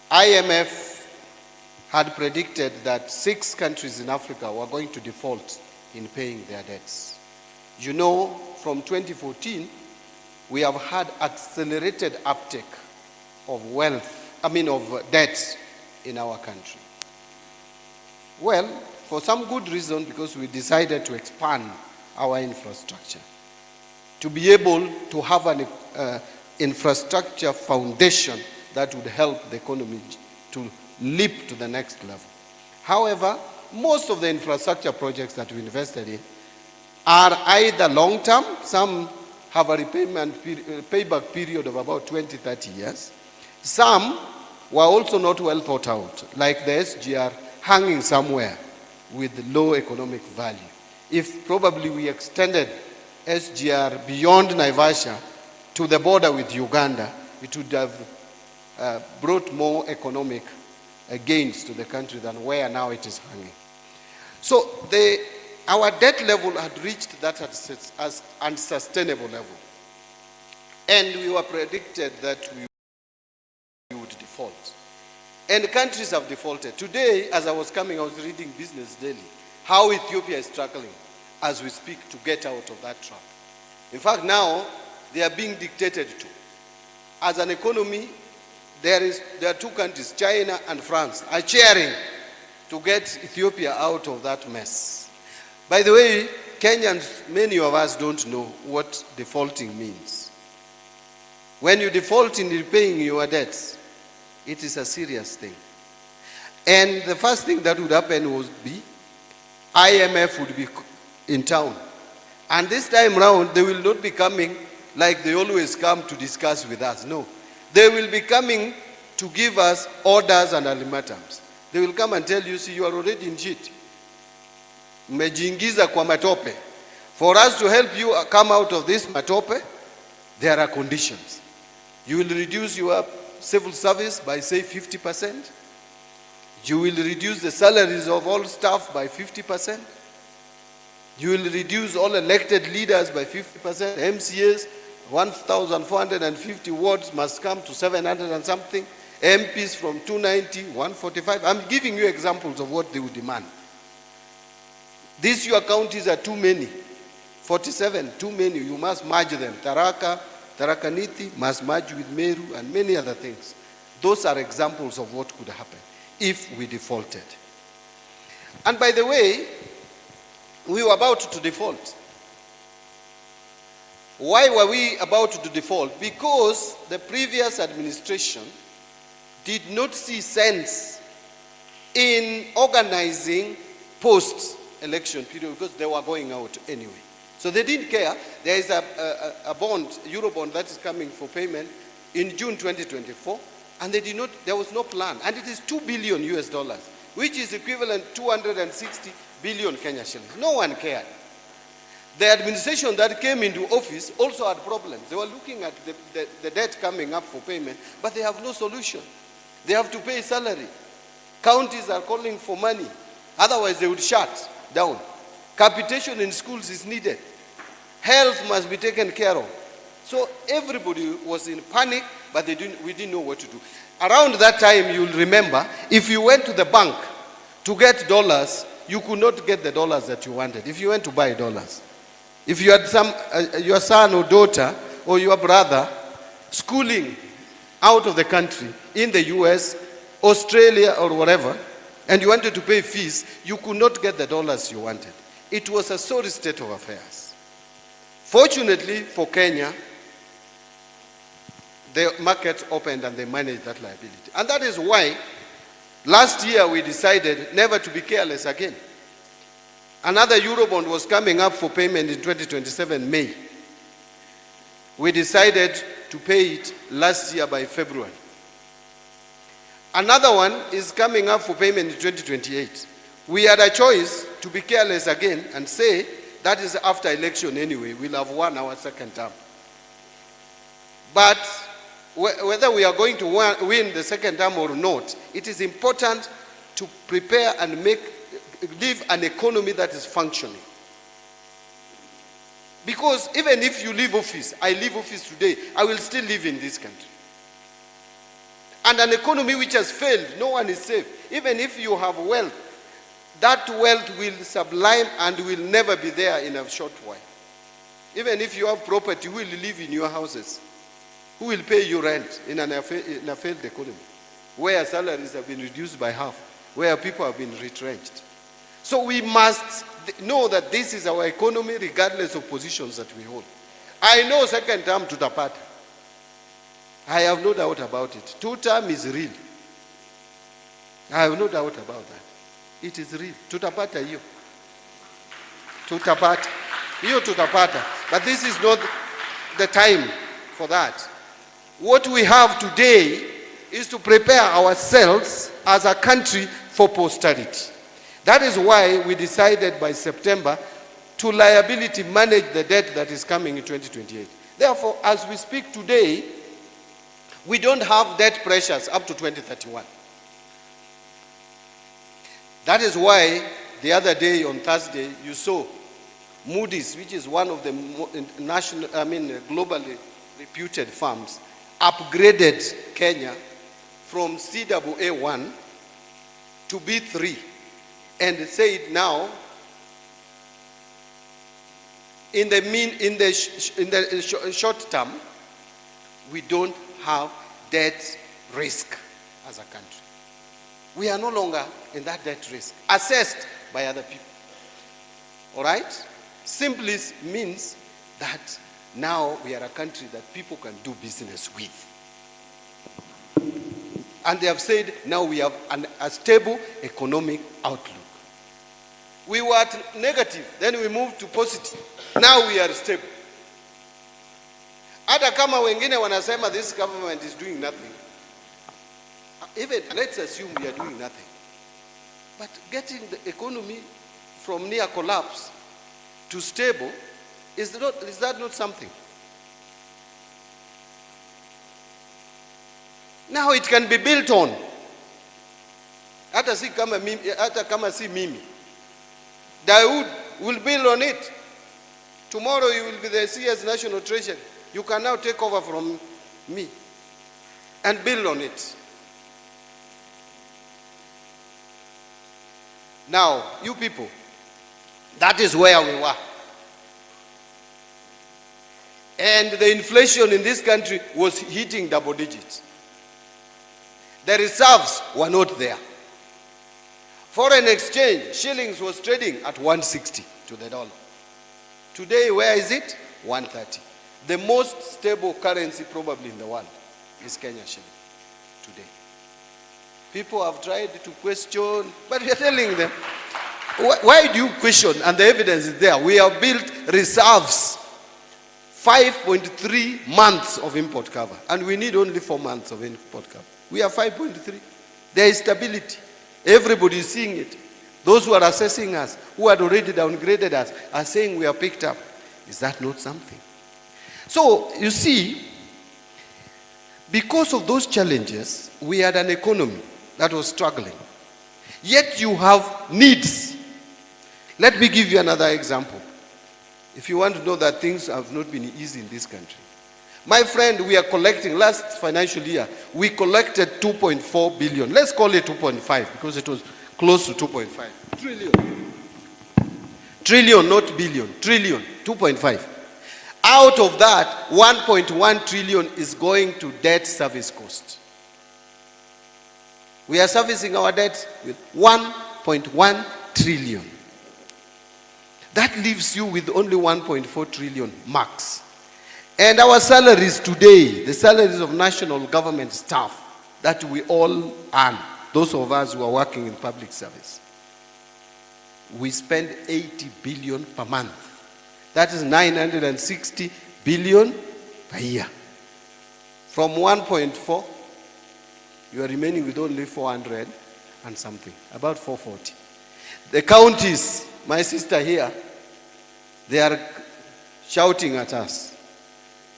IMF had predicted that 6 countries in Africa were going to default in paying their debts. You know, from 2014, we have had accelerated uptake of debts in our country. Well, for some good reason, because we decided to expand our infrastructure, to be able to have an infrastructure foundation that would help the economy to leap to the next level. However, most of the infrastructure projects that we invested in are either long-term, some have a payback period of about 20, 30 years. Some were also not well thought out, like the SGR hanging somewhere with low economic value. If probably we extended SGR beyond Naivasha to the border with Uganda, it would have brought more economic gains to the country than where now it is hanging. So our debt level had reached that as unsustainable level. And we were predicted that we would default. And countries have defaulted. Today, as I was coming, I was reading Business Daily, how Ethiopia is struggling as we speak to get out of that trap. In fact, now they are being dictated to. As an economy, there are two countries, China and France, are cheering to get Ethiopia out of that mess. By the way, Kenyans, many of us don't know what defaulting means. When you default in repaying your debts, it is a serious thing. And the first thing that would happen would be IMF would be in town. And this time round, they will not be coming like they always come to discuss with us. No. They will be coming to give us orders and ultimatums. They will come and tell you, see, you are already in shit. Mmejiingiza kwa matope. For us to help you come out of this matope, there are conditions. You will reduce your civil service by, say, 50%. You will reduce the salaries of all staff by 50%. You will reduce all elected leaders by 50%. MCAs, 1,450 wards must come to 700 and something. MPs from 290, 145. I'm giving you examples of what they would demand. These your counties are too many. 47, too many. You must merge them. Tharaka Nithi must merge with Meru and many other things. Those are examples of what could happen if we defaulted. And by the way, we were about to default. Why were we about to default? Because the previous administration did not see sense in organizing post-election period because they were going out anyway. So they didn't care. There is a bond, Eurobond, that is coming for payment in June 2024, and there was no plan. And it is $2 billion US, which is equivalent to 260 billion Kenya shillings. No one cared. The administration that came into office also had problems. They were looking at the debt coming up for payment, but they have no solution. They have to pay salary. Counties are calling for money. Otherwise, they would shut down. Capitation in schools is needed. Health must be taken care of. So everybody was in panic, but we didn't know what to do. Around that time, you'll remember, if you went to the bank to get dollars, you could not get the dollars that you wanted. If you went to buy dollars. If you had your son or daughter or your brother schooling out of the country, in the US, Australia or whatever, and you wanted to pay fees, you could not get the dollars you wanted. It was a sorry state of affairs. Fortunately for Kenya, the market opened and they managed that liability. And that is why last year we decided never to be careless again. Another Eurobond was coming up for payment in 2027 May. We decided to pay it last year by February. Another one is coming up for payment in 2028. We had a choice to be careless again and say that is after election anyway. We'll have won our second term. But whether we are going to win the second term or not, it is important to prepare and live an economy that is functioning. Because even if you leave office, I leave office today, I will still live in this country. And an economy which has failed, no one is safe. Even if you have wealth, that wealth will sublime and will never be there in a short while. Even if you have property, who will live in your houses? Who will pay you rent in a failed economy? Where salaries have been reduced by half, where people have been retrenched. So we must know that this is our economy regardless of positions that we hold. I know second term tutapata. I have no doubt about it. Two term is real. I have no doubt about that. It is real. Tutapata hiyo. Tutapata. Hiyo tutapata. But this is not the time for that. What we have today is to prepare ourselves as a country for posterity. That is why we decided by September to liability manage the debt that is coming in 2028. Therefore, as we speak today, we don't have debt pressures up to 2031. That is why the other day on Thursday, you saw Moody's, which is one of the globally reputed firms, upgraded Kenya from CAA1 to B3 and said now in the short term we don't have debt risk as a country. We are no longer in that debt risk assessed by other people. All right? Simply means that now we are a country that people can do business with. And they have said now we have a stable economic outlook. We were at negative, then we moved to positive. Now we are stable. Hata kama wengine wanasema this government is doing nothing. Even let's assume we are doing nothing. But getting the economy from near collapse to stable, is that not something? Now it can be built on. Hata kama si mimi. Dawood will build on it. Tomorrow you will be the CS National Treasury. You can now take over from me and build on it. Now, you people, that is where we were. And the inflation in this country was hitting double digits. The reserves were not there. Foreign exchange, shillings was trading at 160 to the dollar. Today, where is it? 130. The most stable currency probably in the world is Kenya shilling today. People have tried to question, but we are telling them, why do you question? And the evidence is there. We have built reserves, 5.3 months of import cover, and we need only 4 months of import cover. We are 5.3. There is stability. Everybody is seeing it. Those who are assessing us, who had already downgraded us, are saying we are picked up. Is that not something? So, you see, because of those challenges, we had an economy that was struggling. Yet you have needs. Let me give you another example. If you want to know that things have not been easy in this country. My friend, we are collecting, last financial year, we collected 2.4 billion. Let's call it 2.5 because it was close to 2.5. Trillion. Trillion, not billion. Trillion, 2.5. Out of that, 1.1 trillion is going to debt service cost. We are servicing our debt with 1.1 trillion. That leaves you with only 1.4 trillion max. And our salaries today, the salaries of national government staff that we all earn, those of us who are working in public service, we spend 80 billion per month. That is 960 billion per year. From 1.4, you are remaining with only 400 and something, about 440. The counties, my sister here, they are shouting at us.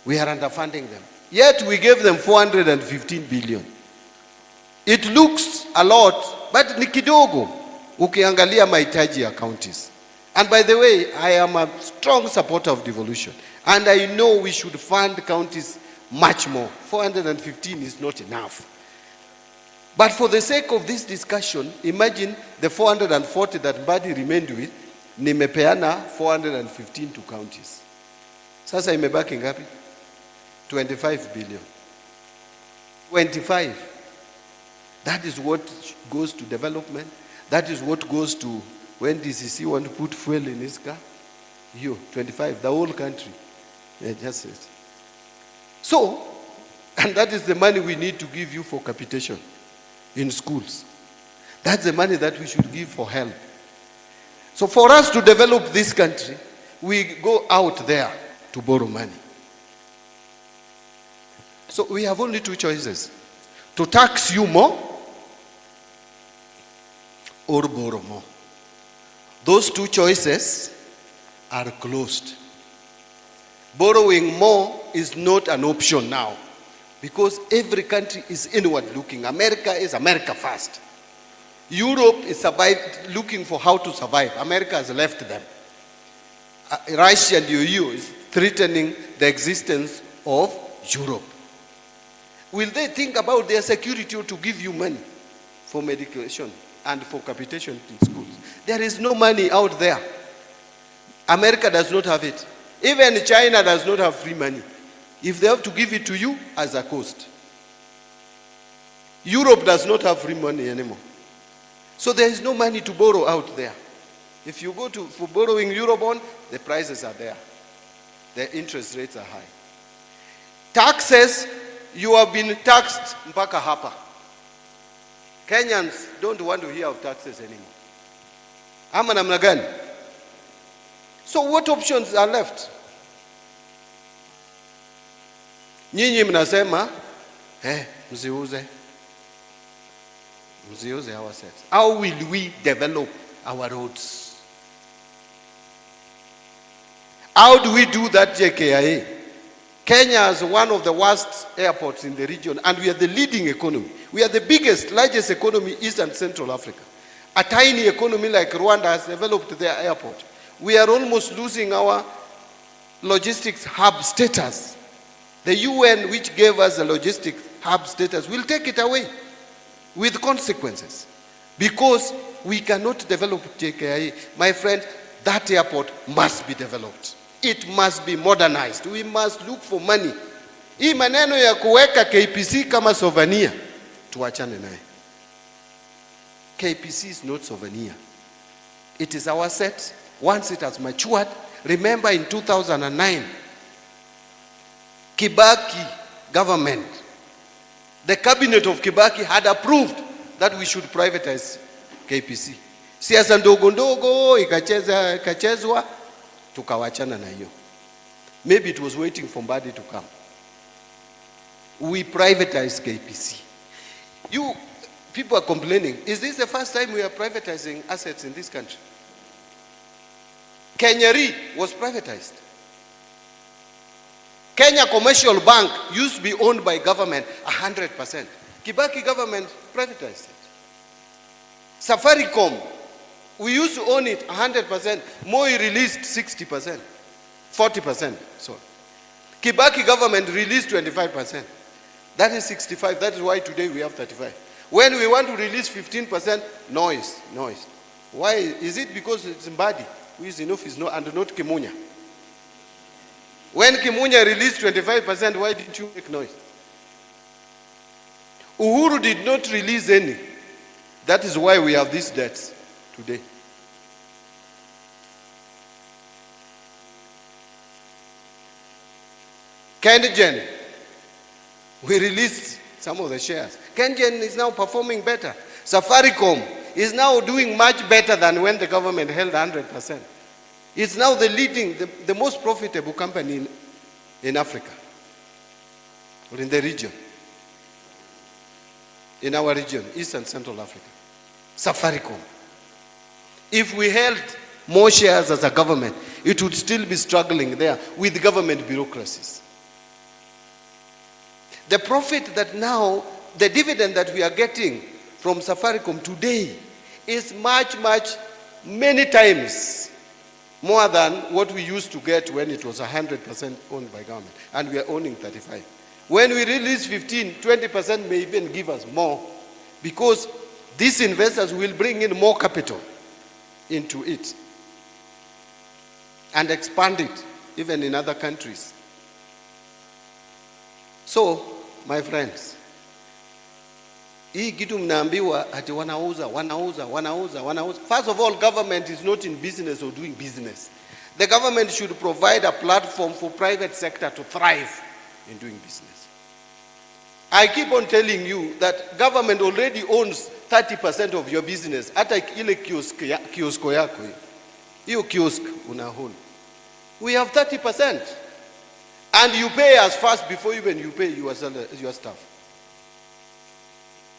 We are underfunding them. Yet we gave them 415 billion. It looks a lot, but ni kidogo ukiangalia mahitaji ya counties. And by the way, I am a strong supporter of devolution. And I know we should fund counties much more. 415 is not enough. But for the sake of this discussion, imagine the 440 that Mbadi remained with, nimepeana 415 to counties. Sasa imebaki ngapi? 25 billion. 25. That is what goes to development. That is what goes to when DCC want to put fuel in his car. You, 25, the whole country. Yeah, just it. So, and that is the money we need to give you for capitation in schools. That's the money that we should give for health. So for us to develop this country, we go out there to borrow money. So we have only two choices: to tax you more or borrow more. Those two choices are closed. Borrowing more is not an option now, because every country is inward looking. America is America first. Europe is looking for how to survive. America has left them. Russia and the EU is threatening the existence of Europe. Will they think about their security or to give you money for medication and for capitation in schools? There is no money out there. America does not have it. Even China does not have free money. If they have to give it to you as a cost. Europe does not have free money anymore. So there is no money to borrow out there. If you go for borrowing Eurobond, the prices are there. The interest rates are high. Taxes, you have been taxed mpaka hapa. Kenyans don't want to hear of taxes anymore. Ama namna gani? So what options are left? Nyinyi mnasema, mziuze our assets. How will we develop our roads? How do we do that, JKIA? Kenya is one of the worst airports in the region, and we are the leading economy. We are the biggest, largest economy in East and Central Africa. A tiny economy like Rwanda has developed their airport. We are almost losing our logistics hub status. The UN, which gave us a logistics hub status, will take it away with consequences, because we cannot develop JKIA. My friend, that airport must be developed. It must be modernized. We must look for money. Hii maneno ya kuweka KPC kama souvenir, tuachane naye. KPC is not souvenir. It is our asset. Once it has matured, remember in 2009, Kibaki government, the cabinet of Kibaki had approved that we should privatize KPC. Siasa ndogo ndogo ikachezwa, tukawachana na hiyo. Maybe it was waiting for Mbadi to come. We privatized KPC. You people are complaining. Is this the first time we are privatizing assets in this country? Kenya Re was privatized. Kenya Commercial Bank used to be owned by government 100%. Kibaki government privatized it. Safaricom, we used to own it 100%. Moi released 60%, 40%. Sorry. Kibaki government released 25%. That is 65. That is why today we have 35. When we want to release 15%, noise. Why? Is it because it's Mbadi who is in office, and not Kimunya? When Kimunya released 25%, why didn't you make noise? Uhuru did not release any. That is why we have these debts today. Kenyan, we released some of the shares. Kenyan is now performing better. Safaricom is now doing much better than when the government held 100%. It's now the leading, the most profitable company in Africa, or in the region, in our region, East and Central Africa. Safaricom. If we held more shares as a government, it would still be struggling there with government bureaucracies. The profit that now, the dividend that we are getting from Safaricom today is many times more than what we used to get when it was 100% owned by government, and we are owning 35. When we release 15, 20% may even give us more, because these investors will bring in more capital into it and expand it even in other countries. So, my friends, hii kitu mnaambiwa ati wanauza. First of all, government is not in business or doing business. The government should provide a platform for private sector to thrive in doing business. I keep on telling you that government already owns 30% of your business. Hata ile kiosko yako hiyo kiosk una hold. We have 30%. And you pay us first before even you pay your staff.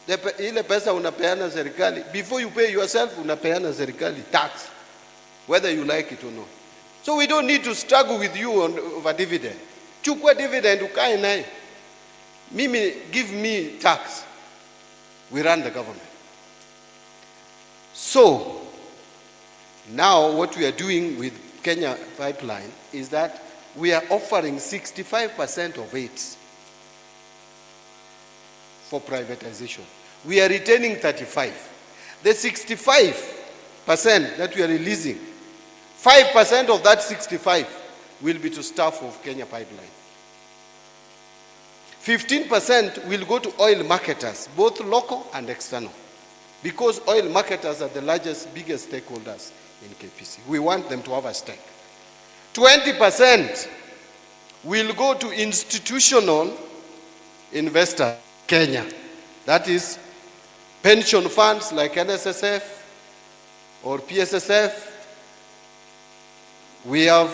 Ile pesa unapeana serikali, before you pay yourself, unapeana serikali tax, whether you like it or not. So we don't need to struggle with you over dividend. Chukua dividend, ukae naye. Mimi, give me tax. We run the government. So, now what we are doing with Kenya Pipeline is that we are offering 65% of it for privatization. We are retaining 35%. The 65% that we are releasing, 5% of that 65 will be to staff of Kenya Pipeline. 15% will go to oil marketers, both local and external, because oil marketers are the largest, biggest stakeholders in KPC. We want them to have a stake. 20% will go to institutional investors, Kenya. That is pension funds like NSSF or PSSF. We have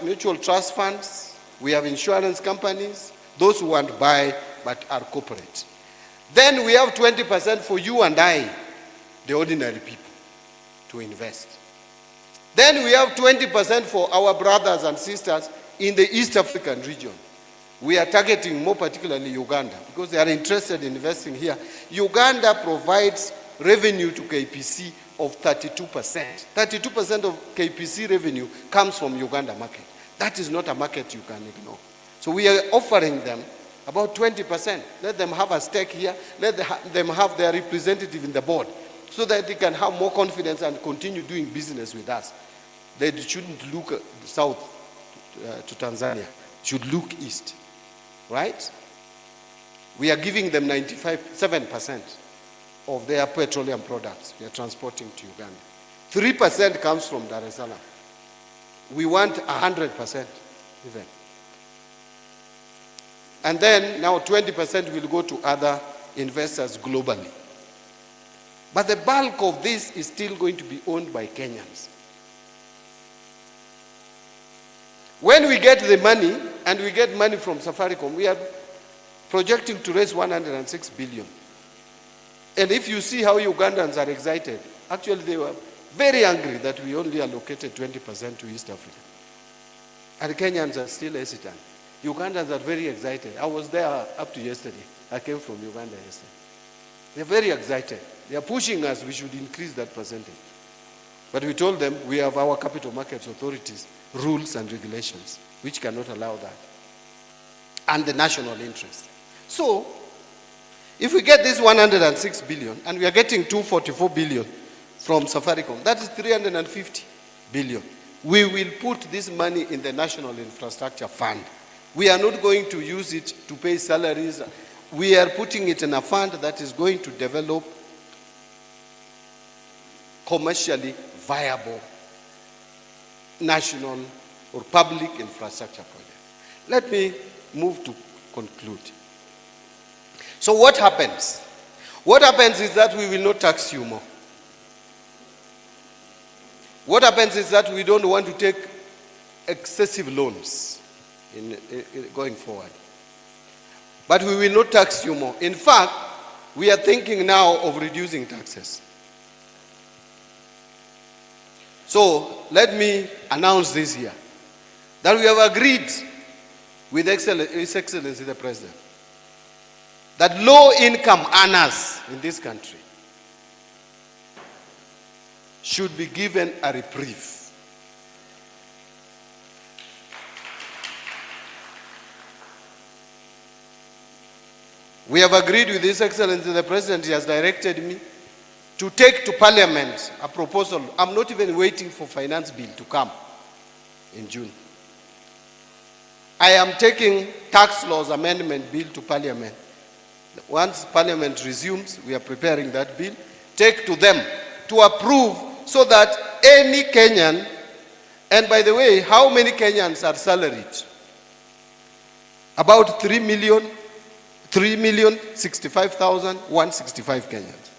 mutual trust funds. We have insurance companies, those who want to buy but are corporate. Then we have 20% for you and I, the ordinary people, to invest. Then we have 20% for our brothers and sisters in the East African region. We are targeting more particularly Uganda because they are interested in investing here. Uganda provides revenue to KPC of 32%. 32% of KPC revenue comes from Uganda market. That is not a market you can ignore. So we are offering them about 20%. Let them have a stake here. Let them have their representative in the board so that they can have more confidence and continue doing business with us. They shouldn't look south to Tanzania. Should look east. Right? We are giving them 7% of their petroleum products. We are transporting to Uganda. 3% comes from Dar es Salaam. We want 100% even. And then now 20% will go to other investors globally. But the bulk of this is still going to be owned by Kenyans. When we get the money, and we get money from Safaricom, we are projecting to raise 106 billion. And if you see how Ugandans are excited, actually they were very angry that we only allocated 20% to East Africa. And Kenyans are still hesitant. Ugandans are very excited. I was there up to yesterday. I came from Uganda yesterday. They're very excited. They are pushing us, we should increase that percentage. But we told them we have our capital markets authorities, rules and regulations, which cannot allow that. And the national interest. So, if we get this 106 billion, and we are getting 244 billion from Safaricom, that is 350 billion. We will put this money in the National Infrastructure Fund. We are not going to use it to pay salaries. We are putting it in a fund that is going to develop commercially viable national or public infrastructure projects. Let me move to conclude. So what happens? What happens is that we will not tax you more. What happens is that we don't want to take excessive loans in going forward. But we will not tax you more. In fact, we are thinking now of reducing taxes. So let me announce this here, that we have agreed with His Excellency the President that low-income earners in this country should be given a reprieve. We have agreed with His Excellency the President. He has directed me to take to Parliament a proposal. I'm not even waiting for finance bill to come in June. I am taking tax laws amendment bill to Parliament. Once Parliament resumes, we are preparing that bill, take to them to approve so that any Kenyan, and by the way, how many Kenyans are salaried? About 3,065,165 Kenyans.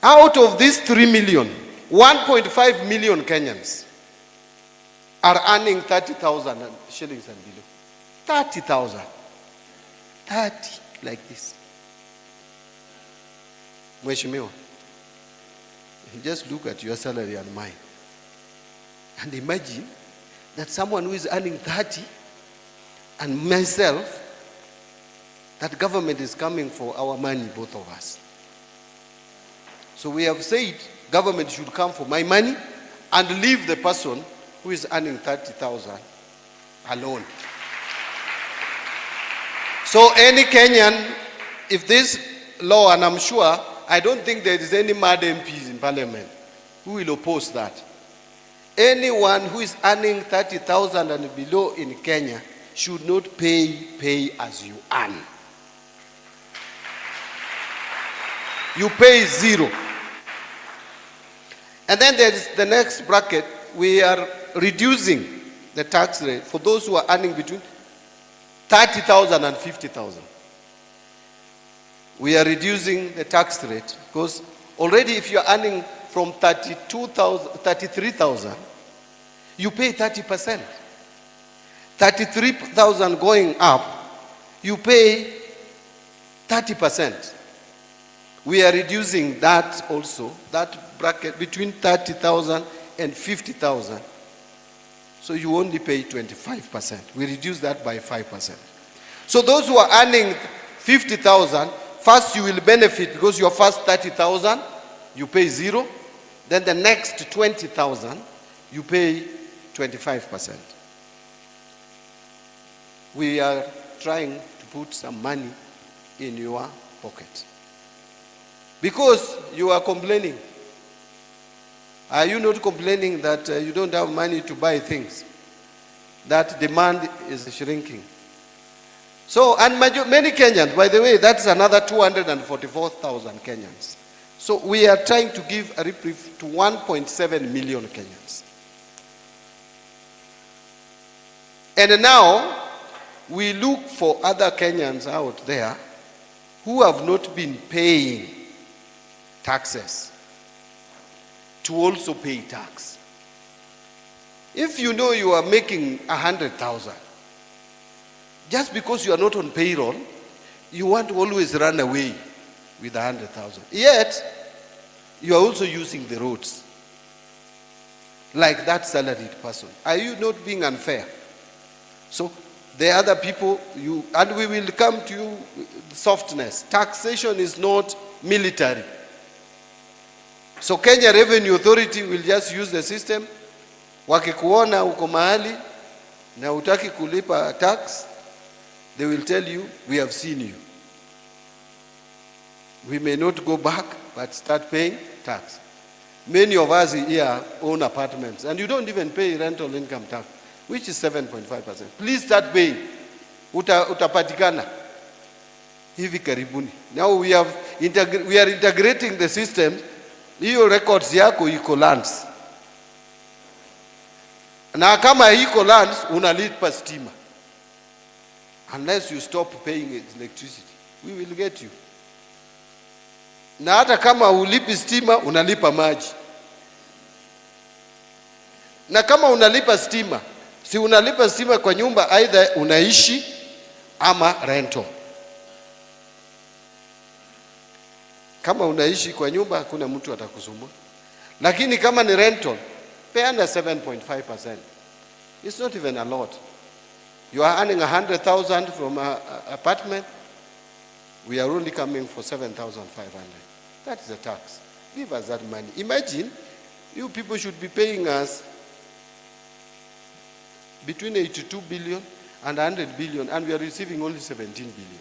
Out of these 3 million, 1.5 million Kenyans are earning 30,000 shillings and below. 30,000. 30, like this. Mheshimiwa, just look at your salary and mine. And imagine that someone who is earning 30 and myself, that government is coming for our money, both of us. So we have said government should come for my money and leave the person who is earning 30,000 alone. So any Kenyan, if this law, and I'm sure, I don't think there is any mad MPs in parliament who will oppose that. Anyone who is earning 30,000 and below in Kenya should not pay as you earn. You pay 0. And then there is the next bracket. We are reducing the tax rate for those who are earning between 30,000 and 50,000. We are reducing the tax rate because already if you are earning from 33,000, you pay 30%. 33,000 going up, you pay 30%. We are reducing that also, that bracket between 30,000 and 50,000. So you only pay 25%. We reduce that by 5%. So those who are earning 50,000, first you will benefit because your first 30,000, you pay 0. Then the next 20,000, you pay 25%. We are trying to put some money in your pocket. Because you are complaining. Are you not complaining that you don't have money to buy things? That demand is shrinking. So, and many Kenyans, by the way, that's another 244,000 Kenyans. So we are trying to give a reprieve to 1.7 million Kenyans. And now, we look for other Kenyans out there who have not been paying taxes to also pay tax. If you know you are making 100,000, just because you are not on payroll, you want to always run away with 100,000. Yet, you are also using the roads like that salaried person. Are you not being unfair? So, the other people, and we will come to you with softness. Taxation is not military. So Kenya Revenue Authority will just use the system. Wakikuona uko mahali na utaki kulipa tax, they will tell you, we have seen you. We may not go back, but start paying tax. Many of us here own apartments, and you don't even pay rental income tax, which is 7.5%. Please start paying. Utapatikana. Hivi karibuni. Now we are integrating the system. Hiyo records yako iko lands. Na kama iko lands, unalipa stima. Unless you stop paying electricity, we will get you. Na hata kama ulipi stima, unalipa maji. Na kama unalipa stima, si unalipa stima kwa nyumba, either unaishi ama rental. Kama unaishi kwa nyumba, hakuna mtu atakusumbua. Lakini kama ni rental, peana 7.5%. It's not even a lot. You are earning 100,000 from an apartment. We are only coming for 7,500. That is a tax. Give us that money. Imagine, you people should be paying us between 82 billion and 100 billion, and we are receiving only 17 billion.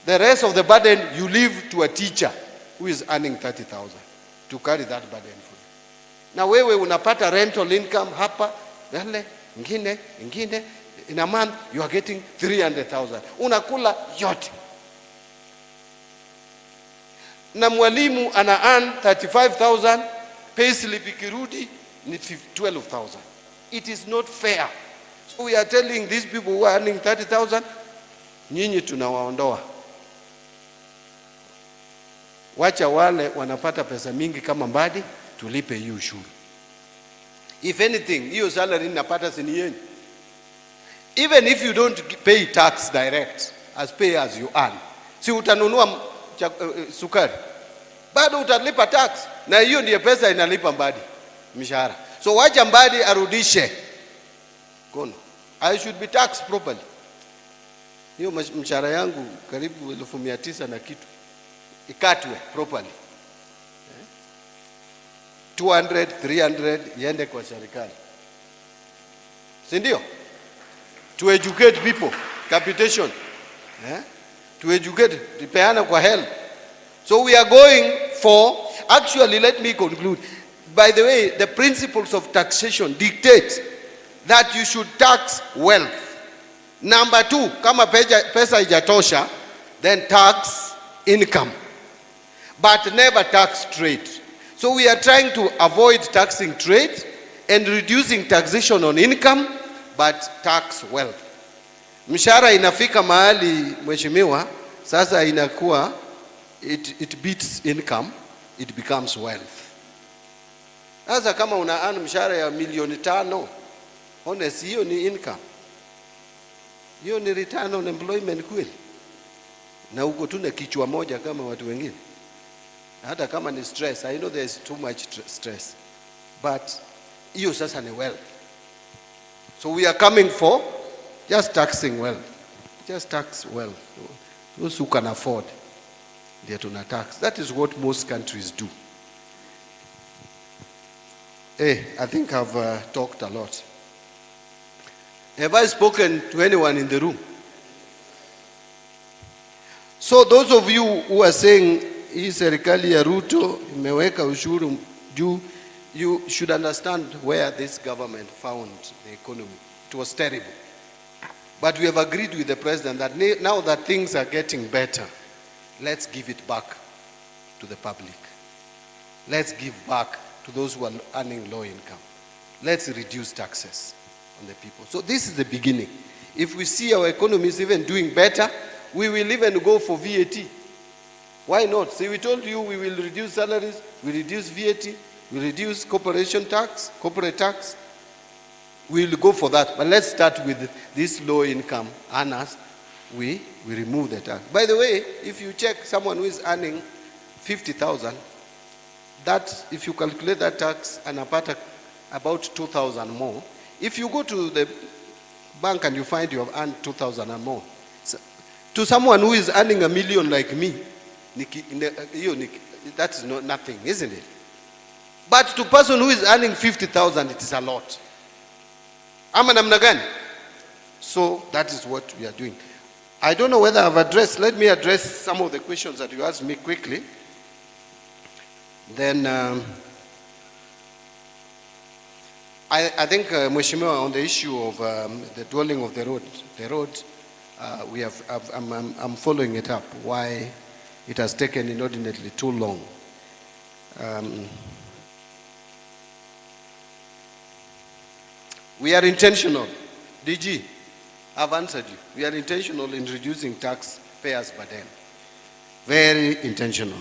The rest of the burden you leave to a teacher who is earning 30,000 to carry that burden for you. Na wewe unapata rental income hapa, yale, ingine, in a month you are getting 300,000. Unakula yote. Na mwalimu ana earn 35,000, payslip ikirudi ni 12,000. It is not fair. So we are telling these people who are earning 30,000, nyinyi tunawaondoa. Wacha wale wanapata pesa mingi kama Mbadi, tulipe hiyo ushuru. If anything, hiyo salary napata sini yenu. Even if you don't pay tax direct, as pay as you earn, si utanunua sukari, bado utalipa tax, na hiyo ndiyo pesa inalipa Mbadi mishahara. So wacha Mbadi arudishe kono. I should be taxed properly. Hiyo mshahara yangu karibu 1900 na kitu ikatwe properly. 200, 300 iende kwa serikali. Si ndio? To educate people, capitation. To educate, tupeana kwa health. So we are going for, actually let me conclude. By the way, the principles of taxation dictate that you should tax wealth. Number 2, kama pesa ijatosha, then tax income. But never tax trade. So we are trying to avoid taxing trade and reducing taxation on income, but tax wealth. Mshahara inafika mahali mheshimiwa, sasa inakuwa it beats income, it becomes wealth. Sasa kama una earn mshahara ya 500,000, honest, hiyo ni income. Hiyo ni return on employment kweli. Na uko tu na kichwa moja kama watu wengine. Hata kama ni stress, I know there is too much stress. But hiyo sasa ni wealth. So we are coming for just taxing wealth. Just tax wealth. Those who can afford, they are to tax. That is what most countries do. I think I've talked a lot. Have I spoken to anyone in the room? So those of you who are saying, hii serikali ya Ruto imeweka ushuru juu, you should understand where this government found the economy. It was terrible. But we have agreed with the president that now that things are getting better, let's give it back to the public. Let's give back to those who are earning low income. Let's reduce taxes on the people. So this is the beginning. If we see our economy is even doing better, we will even go for VAT. Why not? See, we told you we will reduce salaries, we reduce VAT, we reduce corporation tax, corporate tax. We will go for that. But let's start with this low income earners. We remove the tax. By the way, if you check someone who is earning 50,000, that if you calculate that tax and about 2,000 more, if you go to the bank and you find you have earned 2,000 and more, so, to someone who is earning $1 million like me, that's nothing, isn't it? But to a person who is earning 50,000, it is a lot. Ama namna gani? So that is what we are doing. I don't know whether I've addressed, let me address some of the questions that you asked me quickly. Then I think Mheshimiwa, on the issue of the dwelling of the road, I'm following it up, why it has taken inordinately too long. We are intentional. DG, I've answered you. We are intentional in reducing taxpayers' burden. Very intentional.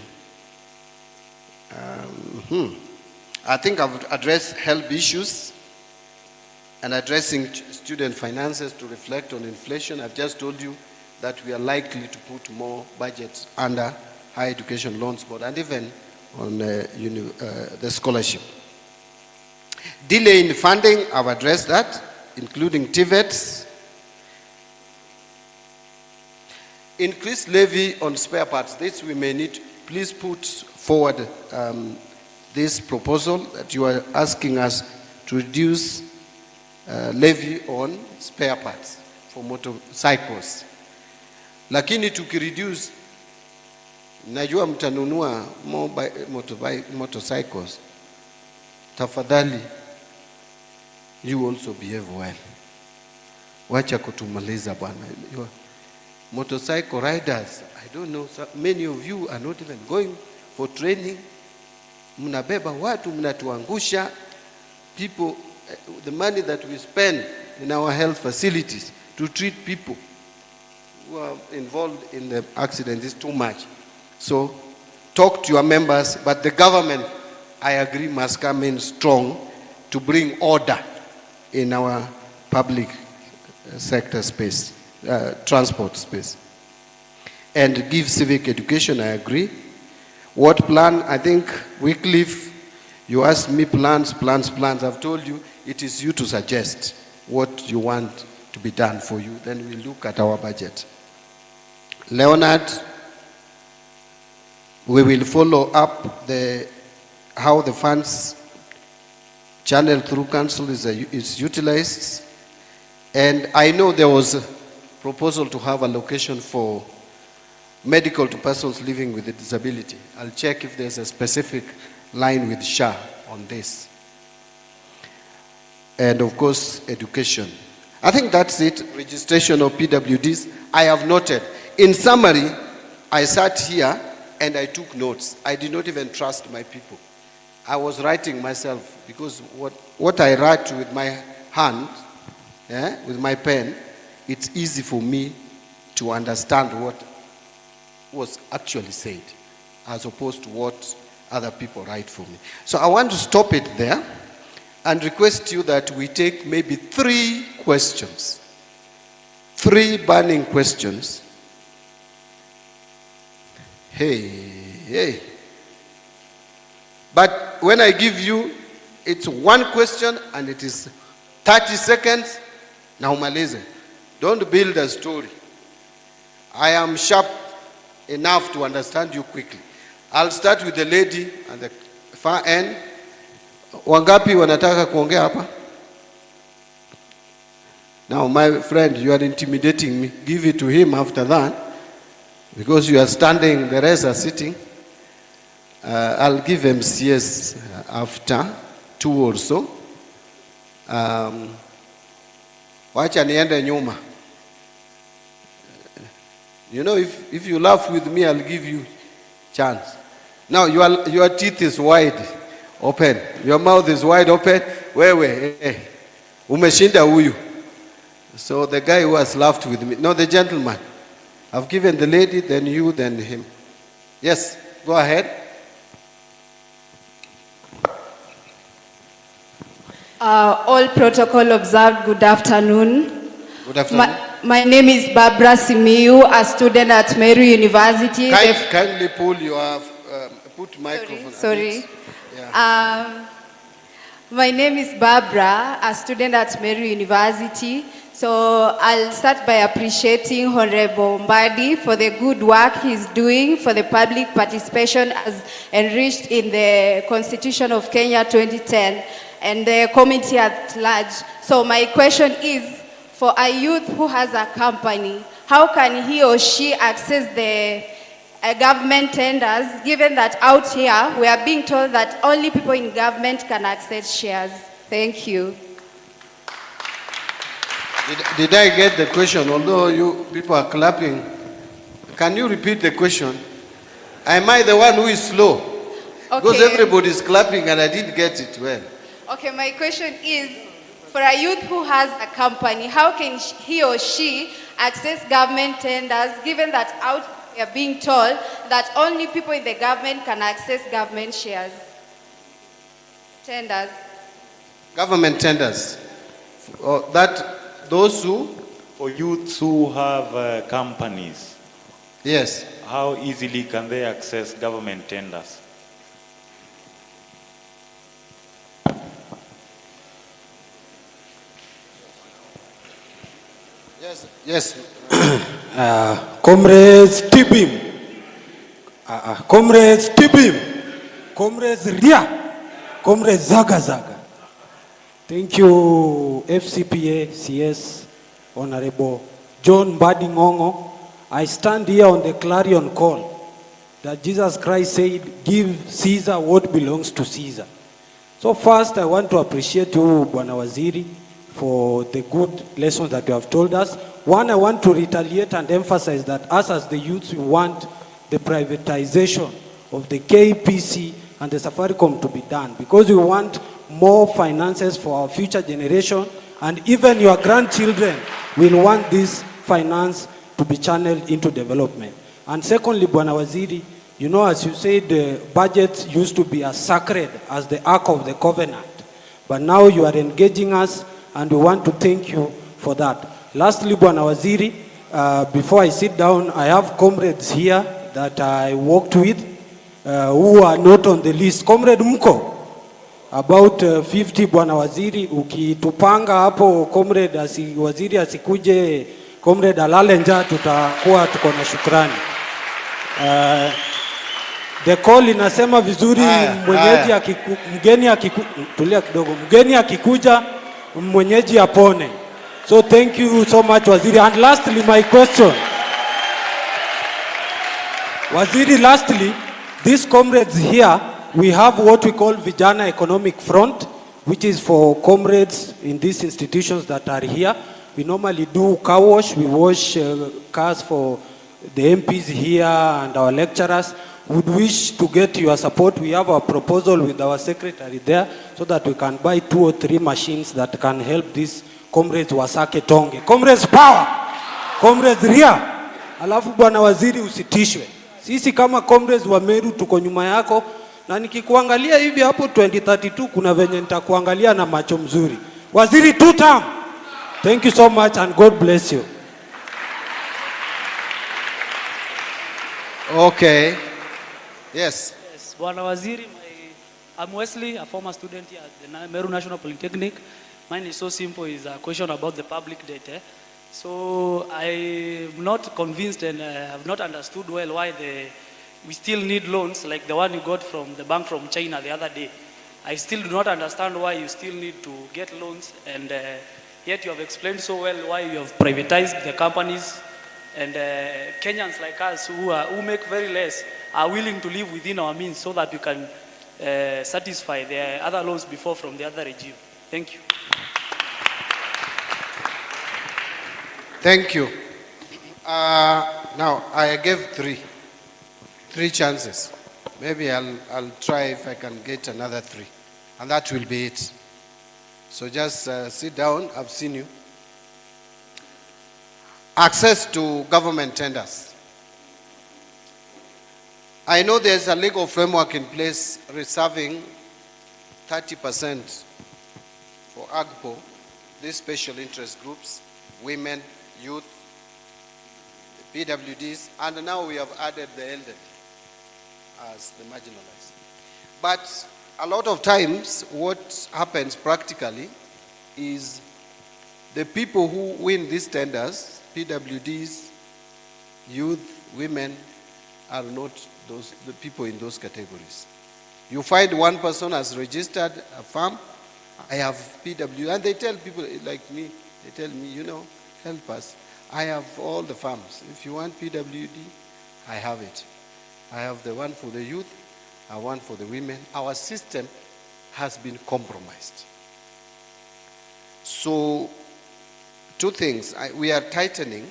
I think I've addressed health issues and addressing student finances to reflect on inflation. I've just told you that we are likely to put more budgets under higher education loans board and even on the scholarship. Delay in funding, I've addressed that, including TVETs. Increased levy on spare parts. This we may need. Please put forward this proposal that you are asking us to reduce levy on spare parts for motorcycles. Lakini tukireduce, najua mtanunua motorcycles. Tafadhali, you also behave well. Wacha kutumaliza bwana. Motorcycle riders, I don't know, many of you are not even going for training. Mnabeba watu, mnatuangusha. People, the money that we spend in our health facilities to treat people who are involved in the accident is too much. So talk to your members, but the government, I agree, must come in strong to bring order in our public sector space, transport space. And give civic education, I agree. What plan? I think, Wycliffe, you asked me plans. I've told you, it is you to suggest what you want to be done for you. Then we look at our budget. Leonard, we will follow up how the funds channeled through council is utilized. And I know there was a proposal to have a location for medical to persons living with a disability. I'll check if there's a specific line with SHA on this. And of course, education. I think that's it. Registration of PWDs. I have noted. In summary, I sat here and I took notes. I did not even trust my people. I was writing myself because what I write with my hand, with my pen, it's easy for me to understand what was actually said, as opposed to what other people write for me. So I want to stop it there and request you that we take maybe 3 questions, 3 burning questions. Hey. But when I give you, it's 1 question and it is 30 seconds. Now, Malese, don't build a story. I am sharp enough to understand you quickly. I'll start with the lady at the far end. Wangapi wanataka kuongea hapa? Now, my friend, you are intimidating me. Give it to him after that, because you are standing, the rest are sitting. I'll give MCS after 2 or so. Wacha niende nyuma. You know, if you laugh with me, I'll give you chance. Now, your teeth is wide open. Your mouth is wide open. Wewe, umeshinda huyu. So the guy who has laughed with me, no, the gentleman. I've given the lady, then you, then him. Yes, go ahead. All protocol observed, good afternoon. Good afternoon. My name is Barbara Simiu, a student at Meru University. Kindly pull your, put microphone. Sorry. Yeah. My name is Barbara, a student at Meru University. So I'll start by appreciating Honorable Mbadi for the good work he's doing for the public participation as enriched in the Constitution of Kenya 2010 and the committee at large. So my question is, for a youth who has a company, how can he or she access the government tenders, given that out here we are being told that only people in government can access shares? Thank you. Did I get the question? Although you people are clapping, can you repeat the question? Am I the one who is slow? Okay. Because everybody is clapping and I didn't get it well. Okay, my question is, for a youth who has a company, how can he or she access government tenders, given that out we are being told that only people in the government can access government shares? Tenders. Government tenders. Those who? For youths who have companies. Yes. How easily can they access government tenders? Yes. Comrades Tibim. Comrades Tibim. Comrades Ria. Comrades Zaga. Thank you, FCPA, CS, Honorable John Mbadi Ngongo. I stand here on the clarion call that Jesus Christ said, give Caesar what belongs to Caesar. So first, I want to appreciate you, Bwana Waziri, for the good lessons that you have told us. One, I want to retaliate and emphasize that us as the youths, we want the privatization of the KPC and the Safaricom to be done, because we want more finances for our future generation, and even your grandchildren will want this finance to be channeled into development. And secondly, Bwana Waziri, you know, as you said, the budget used to be as sacred as the Ark of the Covenant. but now you are engaging us, and we want to thank you for that. Lastly, Bwana Waziri, before I sit down, I have comrades here that I worked with who are not on the list. Comrade Mko, about 50 Bwana Waziri, ukitupanga hapo comrade waziri asikuje, comrade alale njaa, tutakuwa tuko na shukrani. The call inasema vizuri, mwenyeji tulia kidogo, mgeni akikuja mwenyeji apone. So thank you so much, Waziri. And lastly, my question, Waziri, lastly, these comrades here, we have what we call Vijana Economic Front, which is for comrades in these institutions that are here. We normally do car wash. We wash cars for the MPs here and our lecturers. Would wish to get your support. We have a proposal with our secretary there so that we can buy 2 or 3 machines that can help these comrades wasake tonge. Comrades power! Comrades ria! Alafu Bwana Waziri usitishwe. Sisi kama comrades wa Meru tuko nyuma yako, na nikikuangalia hivi hapo 2032 kuna venye nitakuangalia na macho mzuri. Waziri 2 term. Thank you so much and God bless you. Okay. Yes. Yes, Bwana Waziri, I'm Wesley, a former student here at the Meru National Polytechnic. Mine is so simple, it's a question about the public debt. So I'm not convinced and have not understood well why we still need loans like the one you got from the bank from China the other day. I still do not understand why you still need to get loans, and yet you have explained so well why you have privatized the companies, and Kenyans like us who make very less are willing to live within our means so that we can satisfy the other loans before from the other regime. Thank you. Thank you. Now, I gave three chances. Maybe I'll try if I can get another 3. And that will be it. So just sit down, I've seen you. Access to government tenders. I know there's a legal framework in place reserving 30% for AGPO, these special interest groups, women, youth, PWDs, and now we have added the elderly as the marginalized. But a lot of times what happens practically is the people who win these tenders, PWDs, youth, women, are not the people in those categories. You find one person has registered a farm, I have PW, and they tell people like me, they tell me, you know, help us. I have all the farms. If you want PWD, I have it. I have the one for the youth, one for the women. Our system has been compromised. So, 2 things. We are tightening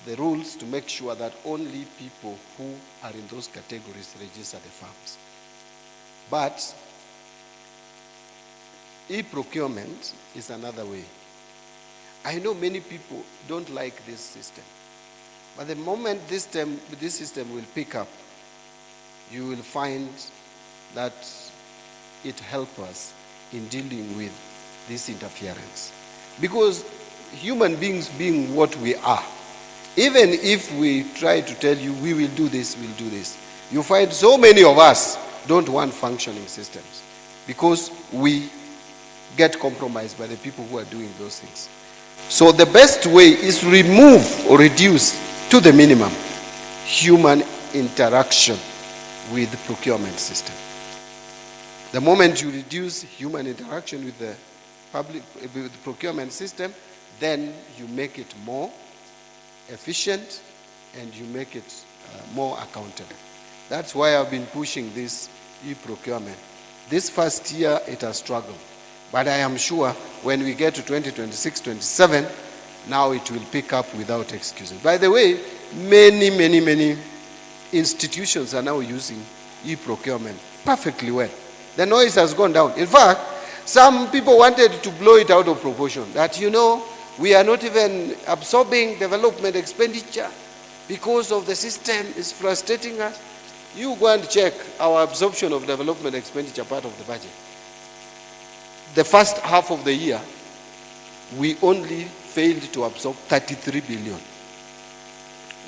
the rules to make sure that only people who are in those categories register the farms. But e-procurement is another way. I know many people don't like this system. But the moment this system will pick up, you will find that it helps us in dealing with this interference. Because human beings being what we are, even if we try to tell you we will do this, we'll do this, you find so many of us don't want functioning systems because we get compromised by the people who are doing those things. So the best way is remove or reduce to the minimum human interaction with the procurement system. The moment you reduce human interaction with the procurement system, then you make it more efficient and you make it more accountable. That's why I've been pushing this e-procurement. This first year it has struggled, but I am sure when we get to 2026-27, now it will pick up without excuses. By the way, many institutions are now using e-procurement perfectly well. The noise has gone down. In fact, some people wanted to blow it out of proportion, that, you know, we are not even absorbing development expenditure because of the system is frustrating us. You go and check our absorption of development expenditure part of the budget. The first half of the year, we only failed to absorb 33 billion.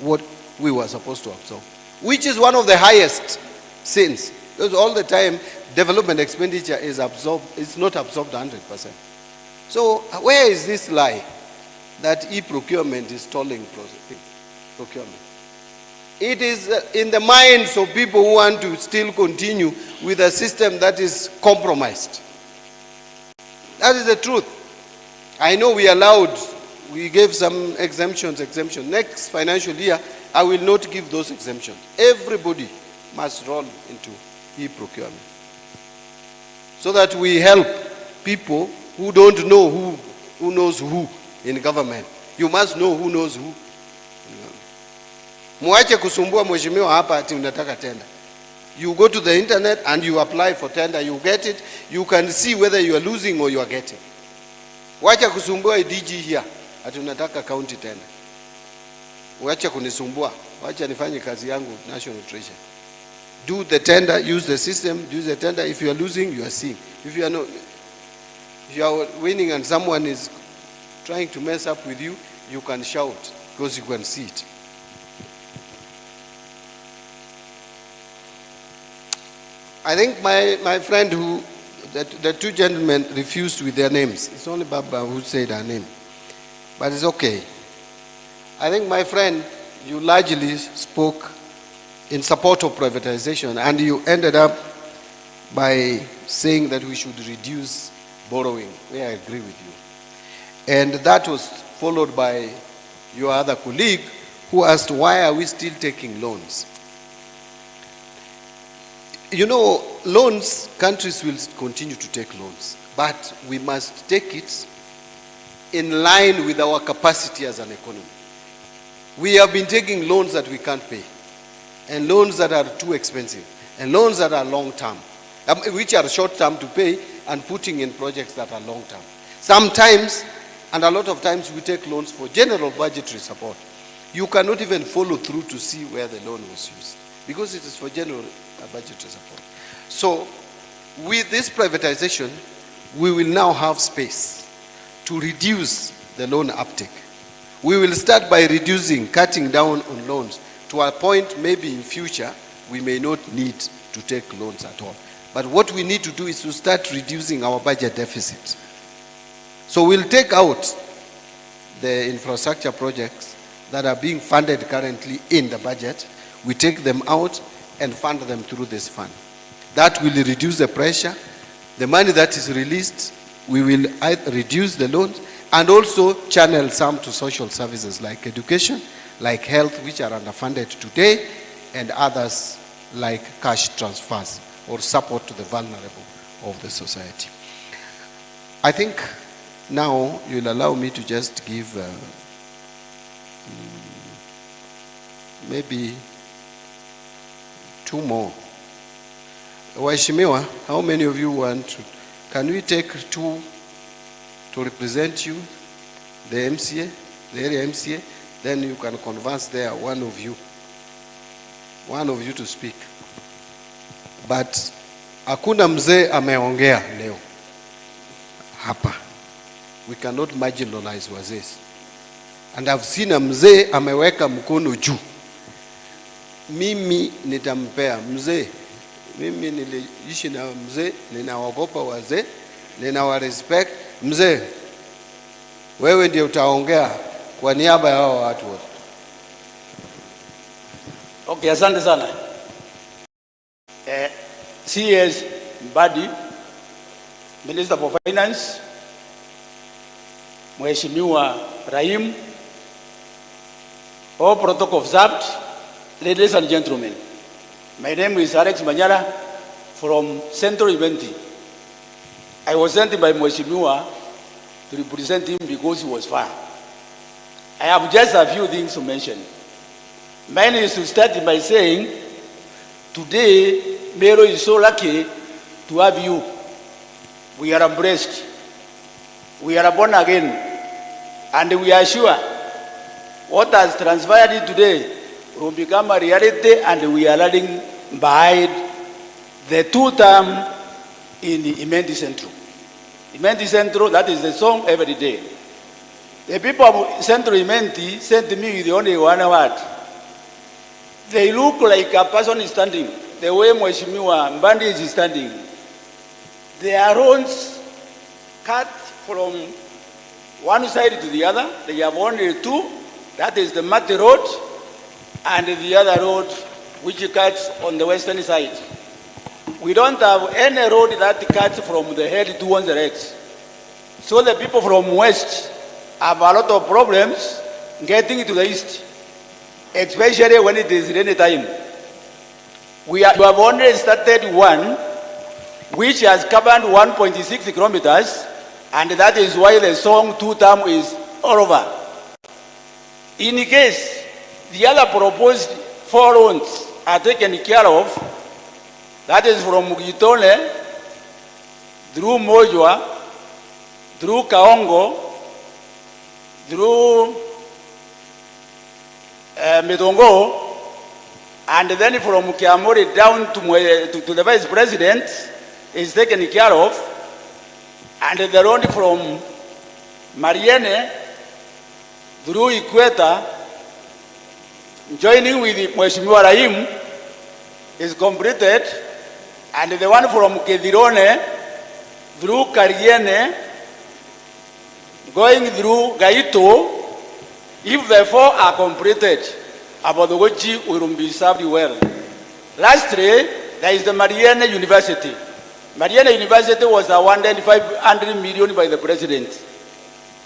What we were supposed to absorb, which is one of the highest since. Because all the time, development expenditure is absorbed, it's not absorbed 100%. So where is this lie that e-procurement is stalling procurement? It is in the minds of people who want to still continue with a system that is compromised. That is the truth. I know we gave some exemptions. Next financial year, I will not give those exemptions. Everybody must roll into e-procurement, so that we help people who don't know who knows who in government. You must know who knows who. Muache kusumbua mheshimiwa hapa ati unataka tenda. You go to the internet and you apply for tender, you get it, you can see whether you are losing or you are getting. Wacha kusumbua DG here ati unataka county tender. Wacha kunisumbua, wacha nifanye kazi yangu national treasure. Do the tender, use the system, use the tender. If you are losing, you are seeing. If you are not, if you are winning and someone is trying to mess up with you, you can shout because you can see it. I think my friend the two gentlemen refused with their names. It's only Baba who said her name, but it's okay. I think my friend, you largely spoke in support of privatization, and you ended up by saying that we should reduce borrowing, where I agree with you. And that was followed by your other colleague who asked, why are we still taking loans? You know, loans, countries will continue to take loans, but we must take it in line with our capacity as an economy. We have been taking loans that we can't pay, and loans that are too expensive, and loans that are long-term, which are short-term to pay, and putting in projects that are long-term. Sometimes, and a lot of times, we take loans for general budgetary support. You cannot even follow through to see where the loan was used, because it is for general budgetary support. So, with this privatization, we will now have space to reduce the loan uptake. We will start by cutting down on loans to a point maybe in future we may not need to take loans at all. But what we need to do is to start reducing our budget deficit. So we'll take out the infrastructure projects that are being funded currently in the budget. We take them out and fund them through this fund. That will reduce the pressure. The money that is released, we will reduce the loans and also channel some to social services like education, like health, which are underfunded today, and others like cash transfers or support to the vulnerable of the society. I think now you'll allow me to just give maybe two more. Waheshimiwa, how many of you want to? Can we take two to represent you, the MCA, the area MCA? Then you can converse there, one of you to speak. But hakuna mzee ameongea leo hapa. We cannot marginalize wazee. And I've seen a mzee ameweka mkono juu. Mimi nitampea mzee. Mimi niliishi na mzee, ninawaogopa wazee, ninawarespect. Mzee, wewe ndiye utaongea kwa niaba ya hao watu wote. Okay, asante sana. CS Mbadi, Minister for Finance, Mheshimiwa Rahim, all protocol observed, ladies and gentlemen. My name is Alex Manyora from Central Eventi. I was sent by Mheshimiwa to represent him because he was far. I have just a few things to mention. Mine is to start by saying, today, Meru is so lucky to have you. We are embraced. We are born again. And we are sure what has transpired today will become a reality, and we are learning behind the two-term in Mbadi Central. Mbadi Central, that is the song every day. The people of Central Mbadi sent me with only one word. They look like a person is standing, the way Mheshimiwa Mbadi is standing. Their roads cut from one side to the other. They have only two. That is the Mati Road and the other road which cuts on the western side. We don't have any road that cuts from the head towards the legs. So the people from west have a lot of problems getting to the east, especially when it is rainy time. We have only started one which has covered 1.6 kilometers, and that is why the song two-term is all over. In case the other proposed 4 roads are taken care of, that is from Mugitole, through Mojwa, through Kaongo, through Medongo, and then from Kiamori down to the Vice President is taken care of, and the road from Mariene through Ikweta, joining with Mheshimiwa Rahim, is completed, and the one from Kedirone through Kariene, going through Gaito, if the 4 are completed, about the Wochi will be served well. Lastly, there is the Mariana University. Mariana University was awarded 500 million by the president.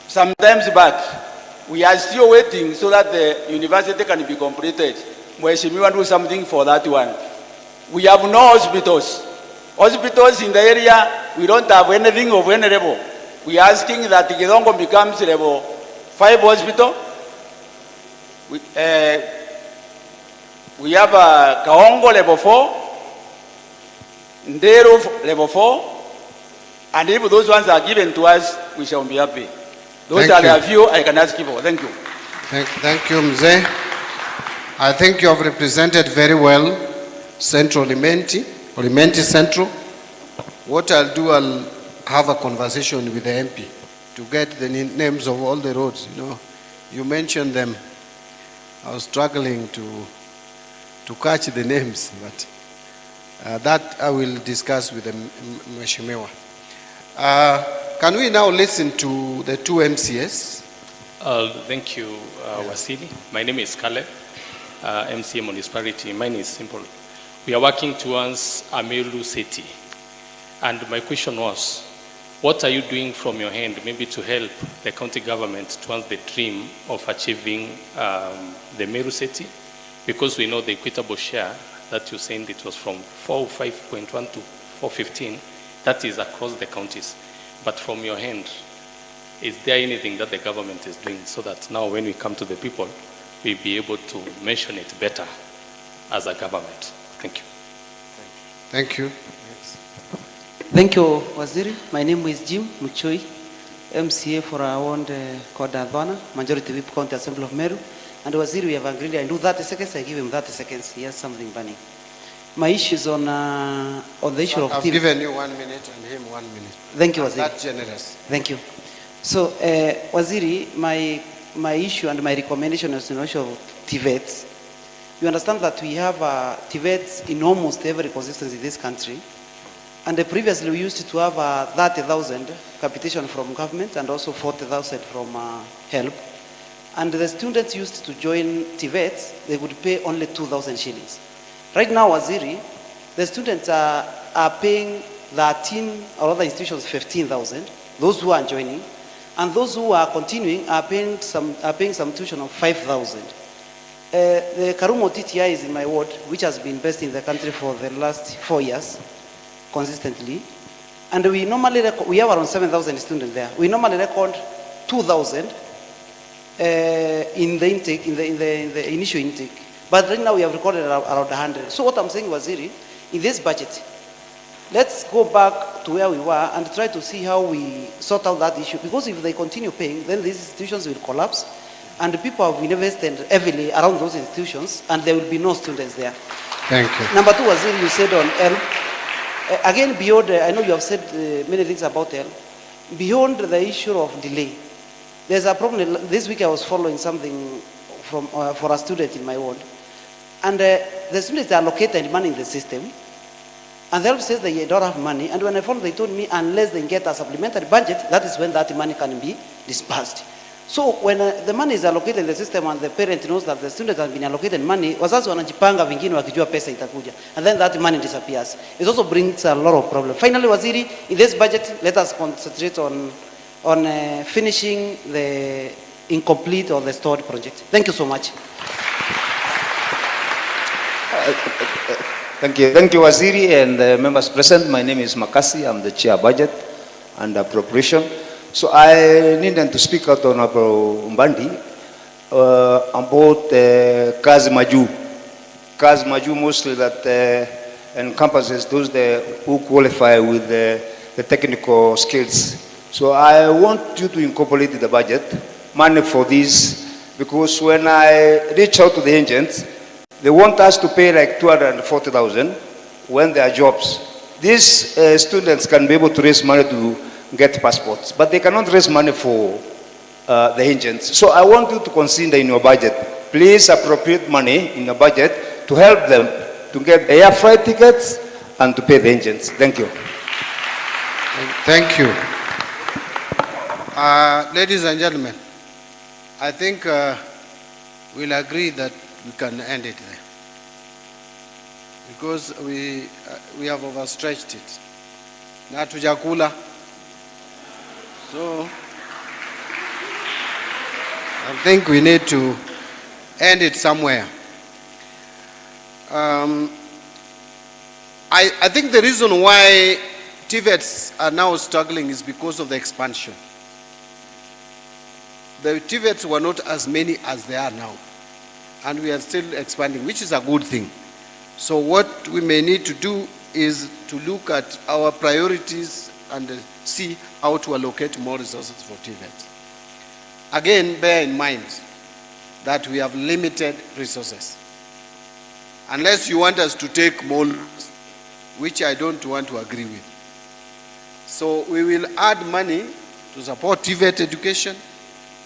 Sometimes back, we are still waiting so that the university can be completed. Mheshimiwa do something for that one. We have no hospitals. Hospitals in the area, we don't have anything of any level. We are asking that Kidongo becomes level 5 hospital. We have a Kaongo level 4, Ndero level 4, and if those ones are given to us, we shall be happy. Those are the few I can ask you for. Thank you. Thank you, Mzee. I think you have represented very well Central Mbadi Central. What I'll do, I'll have a conversation with the MP to get the names of all the roads. You know, you mentioned them. I was struggling to catch the names, but that I will discuss with the Mheshimiwa. Can we now listen to the 2 MCS? Thank you, Wasili. My name is Caleb, MCA Municipality. Mine is simple. We are working towards a Meru city. And my question was, what are you doing from your hand, maybe to help the county government towards the dream of achieving the Meru city? Because we know the equitable share that you said it was from 405.1 to 415, that is across the counties. But from your hand, is there anything that the government is doing so that now when we come to the people, we'll be able to mention it better as a government? Thank you. Thank you. Thank you, Waziri. My name is Jim Muchui, MCA for our own Kodadwana, Majority Whip County Assembly of Meru. And Waziri, we have agreed, I do 30 seconds, I give him 30 seconds. He has something burning. My issue is on the issue of... I've given you 1 minute and him 1 minute. Thank you, Waziri. That's generous. Thank you. So, Waziri, my issue and my recommendation is on the issue of TVETs. You understand that we have TVETs in almost every consistency in this country. And previously we used to have 30,000 capitation from government and also 40,000 from HELP. And the students used to join TVETs, they would pay only 2,000 shillings. Right now, Waziri, the students are paying 13, or other institutions 15,000, those who are joining, and those who are continuing are paying some tuition of 5,000. The Karumo TTI is in my ward, which has been best in the country for the last 4 years, consistently. And we have around 7,000 students there. We normally record 2,000 in the intake, in the initial intake. But right now we have recorded around 100. So what I'm saying, Waziri, in this budget, let's go back to where we were and try to see how we sort out that issue. Because if they continue paying, then these institutions will collapse, and the people have invested heavily around those institutions, and there will be no students there. Thank you. Number two, Waziri, you said on health. Again, beyond, I know you have said many things about health. Beyond the issue of delay, there's a problem. This week I was following something from for a student in my ward. And the students are allocated money in the system. And the help says they don't have money. And when I followed, they told me unless they get a supplementary budget, that is when that money can be disbursed. So when the money is allocated in the system and the parent knows that the student has been allocated money, wazazi wanajipanga vingine wakijua pesa itakuja. And then that money disappears. It also brings a lot of problems. Finally, Waziri, in this budget, let us concentrate on finishing the incomplete or the stored project. Thank you so much. Thank you, Waziri and members present. My name is Makasi. I'm the chair budget and appropriation. So I need to speak out on Mbadi about Kazi Maju. Kazi Maju mostly that encompasses those who qualify with the technical skills. So I want you to incorporate in the budget money for this, because when I reach out to the agents, they want us to pay like 240,000 when there are jobs. These students can be able to raise money to get passports, but they cannot raise money for the agents. So I want you to consider in your budget, please appropriate money in your budget to help them to get the air flight tickets and to pay the agents. Thank you. Thank you. Ladies and gentlemen, I think we'll agree that we can end it there, because we have overstretched it. Na tujakula. So I think we need to end it somewhere. I think the reason why TVETs are now struggling is because of the expansion. The TVETs were not as many as they are now, and we are still expanding, which is a good thing. So what we may need to do is to look at our priorities and see how to allocate more resources for TVET. Again, bear in mind that we have limited resources. Unless you want us to take more, which I don't want to agree with. So we will add money to support TVET education,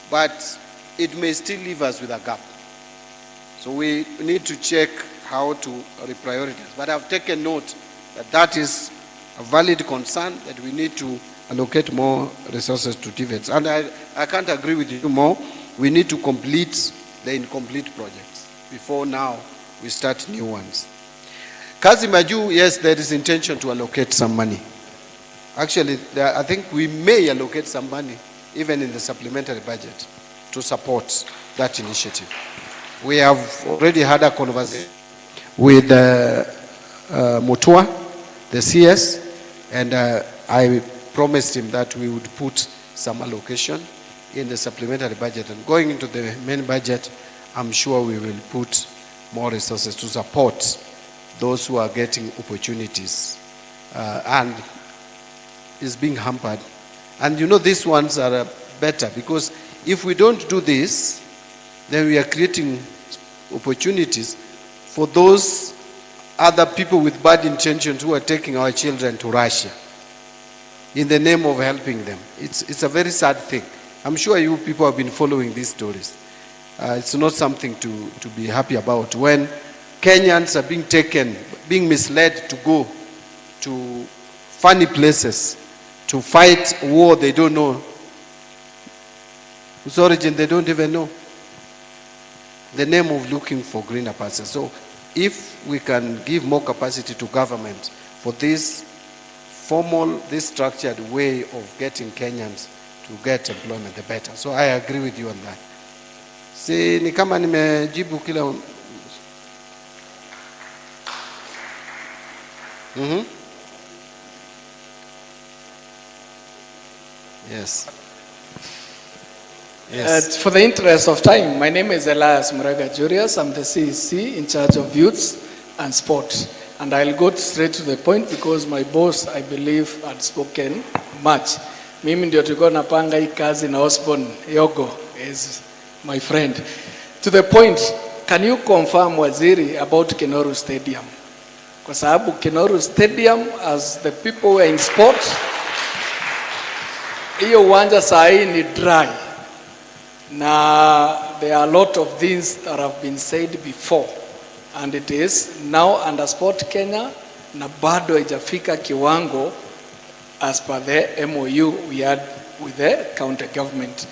but it may still leave us with a gap. So we need to check how to reprioritize. But I've taken note that that is a valid concern, that we need to allocate more resources to TVETs. And I can't agree with you more. We need to complete the incomplete projects before now we start new ones. Kazi Maju, yes, there is intention to allocate some money. Actually, I think we may allocate some money even in the supplementary budget to support that initiative. We have already had a conversation with Mutua, the CS, and I promised him that we would put some allocation in the supplementary budget. And going into the main budget, I'm sure we will put more resources to support those who are getting opportunities and is being hampered. And you know, these ones are better, because if we don't do this, then we are creating opportunities for those other people with bad intentions who are taking our children to Russia in the name of helping them. It's a very sad thing. I'm sure you people have been following these stories. It's not something to be happy about when Kenyans are being taken, being misled to go to funny places to fight a war they don't know, whose origin they don't even know, in the name of looking for greener pastures. So if we can give more capacity to government for this formal, this structured way of getting Kenyans to get employment, the better. So I agree with you on that. Si ni kama nimejibu kila Yes. Yes. For the interest of time, my name is Elias Murega Julius. I'm the CEC in charge of youths and sport. And I'll go straight to the point because my boss, I believe, had spoken much. Mimi ndio tulikuwa napanga hii kazi na Osborne Yogo is my friend. To the point, can you confirm, Waziri, about Meru Stadium? Kwa sababu Meru Stadium, as the people who are in sports, hiyo uwanja saa hii ni dry. Na there are a lot of things that have been said before, and it is now under Sport Kenya na bado haijafika kiwango as per the MOU we had with the county government.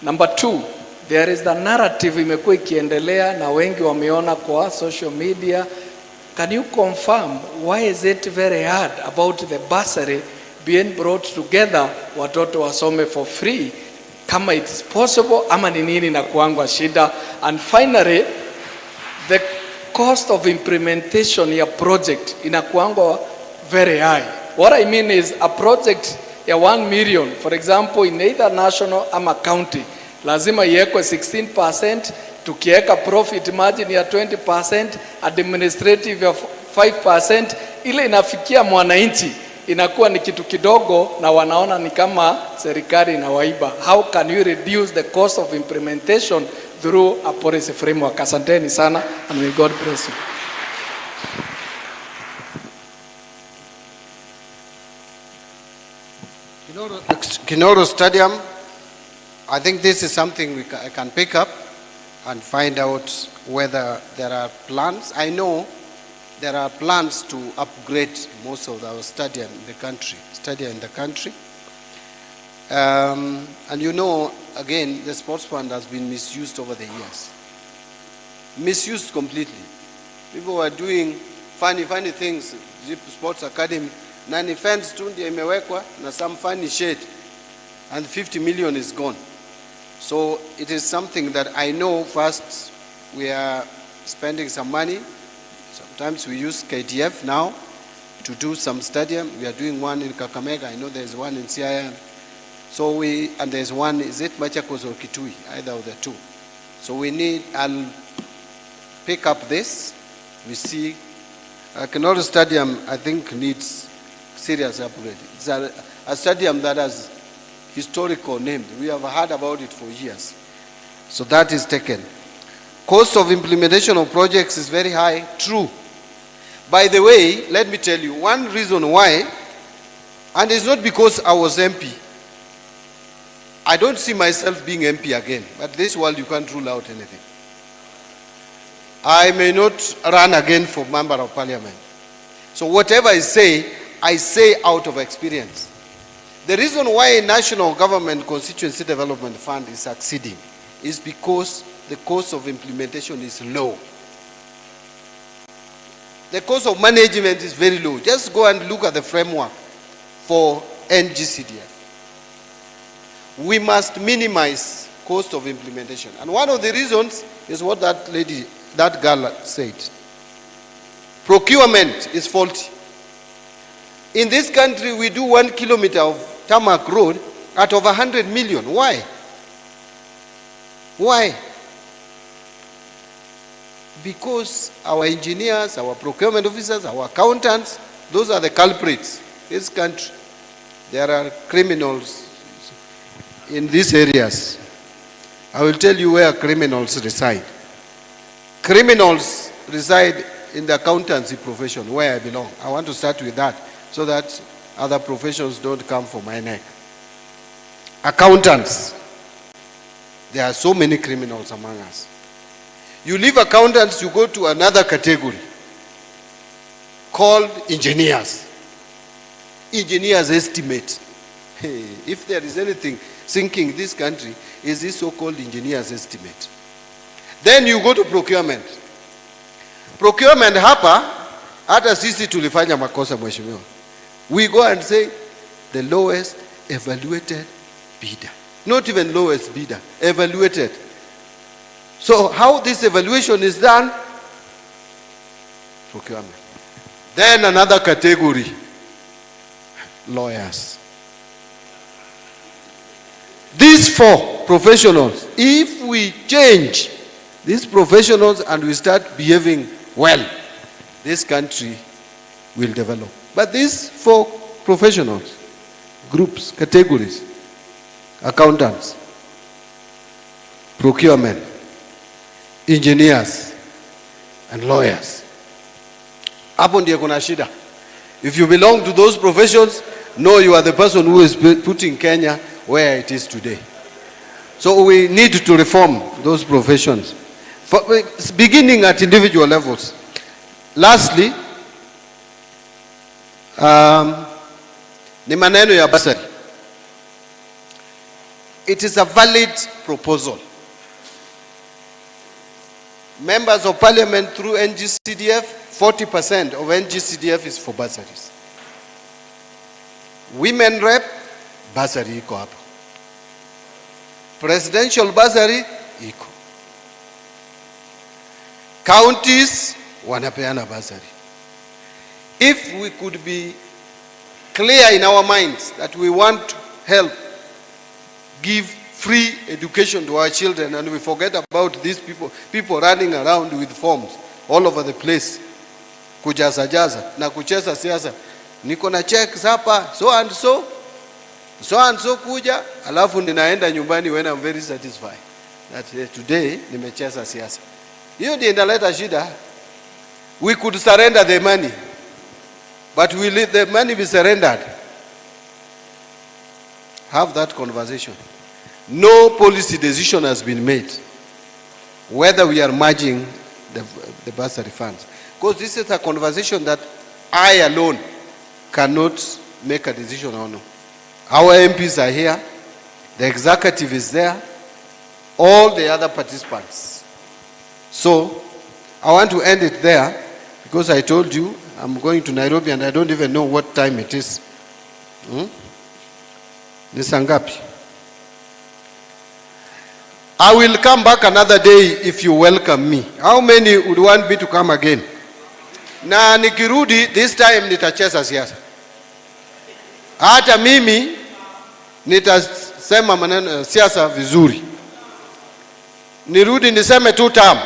Number 2, there is the narrative imekuwa ikiendelea na wengi wameona kwa social media. Can you confirm why is it very hard about the bursary being brought together watoto wasome for free? Kama it's possible ama ni nini na kuangwa shida? And finally, the cost of implementation ya project inakuangwa very high. What I mean is a project ya 1 million, for example, in either national ama county, lazima iwekwe 16%, tukiweka profit margin ya 20%, administrative ya 5%, ile inafikia mwananchi inakuwa ni kitu kidogo na wanaona ni kama serikali inawaiba. How can you reduce the cost of implementation through a policy framework? Asanteni sana, and may God bless you. Meru Stadium, I think this is something I can pick up and find out whether there are plans. I know there are plans to upgrade most of our stadium in the country. And you know, again, the sports fund has been misused over the years. Misused completely. People were doing funny things, sports academy, nani fence tu ndio imewekwa na some funny shade, and 50 million is gone. So it is something that I know first we are spending some money. Sometimes we use KDF now to do some stadium. We are doing one in Kakamega. I know there's one in Siaya. So and there's one, is it Machakos or Kitui? Either of the two. So I'll pick up this. We see Meru Stadium, I think, needs serious upgrade. It's a stadium that has historical name. We have heard about it for years. So that is taken. Cost of implementation of projects is very high. True. By the way, let me tell you one reason why, and it's not because I was MP. I don't see myself being MP again, but this world you can't rule out anything. I may not run again for member of parliament. So whatever I say out of experience. The reason why National Government Constituency Development Fund is succeeding is because the cost of implementation is low. The cost of management is very low. Just go and look at the framework for NGCDF. We must minimize cost of implementation. And one of the reasons is what that girl said. Procurement is faulty. In this country, we do 1 kilometer of tarmac road at over 100 million. Why? Why? Because our engineers, our procurement officers, our accountants, those are the culprits. This country, there are criminals in these areas. I will tell you where criminals reside. Criminals reside in the accountancy profession, where I belong. I want to start with that, so that other professions don't come for my neck. Accountants. There are so many criminals among us. You leave accountants, you go to another category called engineers. Engineers estimate. Hey, if there is anything sinking this country, is this so-called engineers estimate. Then you go to procurement. Procurement hapa, hata sisi tulifanya makosa mheshimiwa. We go and say the lowest evaluated bidder. Not even lowest bidder, evaluated. So how this evaluation is done? Procurement. Then another category, lawyers. These four professionals, if we change these professionals and we start behaving well, this country will develop. But these four professionals, groups, categories, accountants, procurement, engineers and lawyers. Hapo ndiye kuna shida. If you belong to those professions, no, you are the person who is putting Kenya where it is today. So we need to reform those professions, beginning at individual levels. Lastly, ni maneno ya basari. It is a valid proposal. Members of Parliament through NGCDF, 40% of NGCDF is for bursaries. Women rep, bursary iko hapo. Presidential bursary iko. Counties wanapeana bursary. If we could be clear in our minds that we want to help give free education to our children, and we forget about these people running around with forms all over the place, kujaza na kucheza siasa, niko na checks hapa so and so kuja, alafu ninaenda nyumbani when I'm very satisfied that today nimecheza siasa. Hiyo ndio inaleta shida. We could surrender the money, but will the money be surrendered? Have that conversation. No policy decision has been made whether we are merging the bursary funds, because this is a conversation that I alone cannot make a decision on. Our MPs are here, the executive is there, all the other participants. So I want to end it there, because I told you I'm going to Nairobi and I don't even know what time it is. Ni saa ngapi? I will come back another day if you welcome me. How many would want me to come again? Na nikirudi, this time nitacheza siasa. Hata mimi nitasema maneno siasa vizuri. Nirudi niseme 2 term.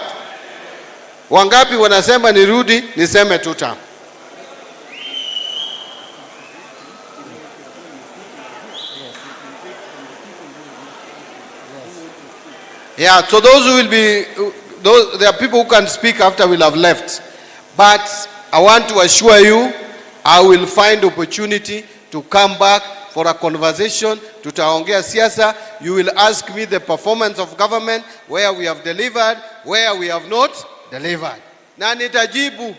Wangapi wanasema nirudi niseme 2 term? Yeah, so those who will be, there are people who can speak after we'll have left. But I want to assure you, I will find opportunity to come back for a conversation. Tutaongea siasa. You will ask me the performance of government, where we have delivered, where we have not delivered. Na nitajibu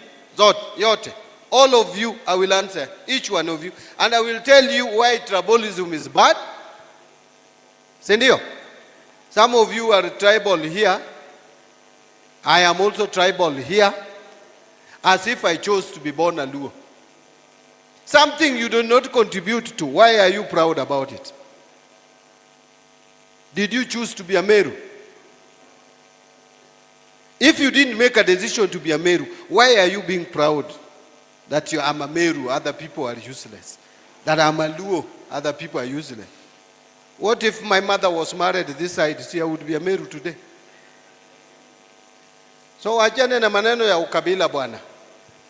yote. All of you, I will answer, each one of you. And I will tell you why tribalism is bad. Sindio? Some of you are tribal here. I am also tribal here. As if I chose to be born a Luo. Something you do not contribute to. Why are you proud about it? Did you choose to be a Meru? If you didn't make a decision to be a Meru, why are you being proud that you are a Meru, other people are useless? That I'm a Luo, other people are useless? What if my mother was married this side? See, I would be a Meru today. So achane na maneno ya ukabila bwana.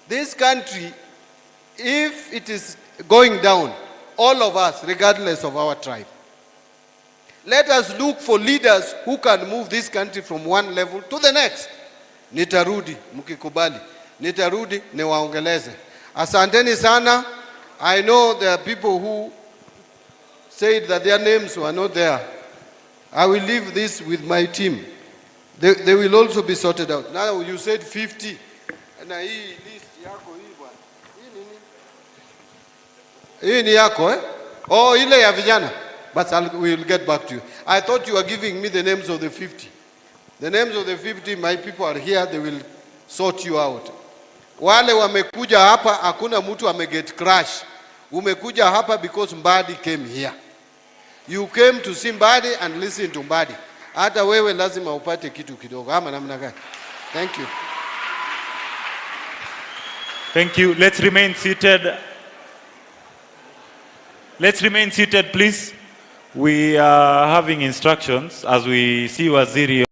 This country, if it is going down, all of us, regardless of our tribe, let us look for leaders who can move this country from one level to the next. Nitarudi, mkikubali. Nitarudi, niwaongeleze. Asanteni sana. I know there are people who said that their names were not there. I will leave this with my team. They will also be sorted out. Now you said 50. Na hii list yako hii bwana. Hii ni yako eh? Oh, ile ya vijana. But we will get back to you. I thought you were giving me the names of the 50. The names of the 50, my people are here. They will sort you out. Wale wamekuja hapa, hakuna mtu ameget crash. Umekuja hapa because Mbadi came here. You came to see Mbadi and listen to Mbadi. Hata wewe lazima upate kitu kidogo. Ama namna gani? Thank you. Thank you. Let's remain seated. Let's remain seated, please. We are having instructions as we see Waziri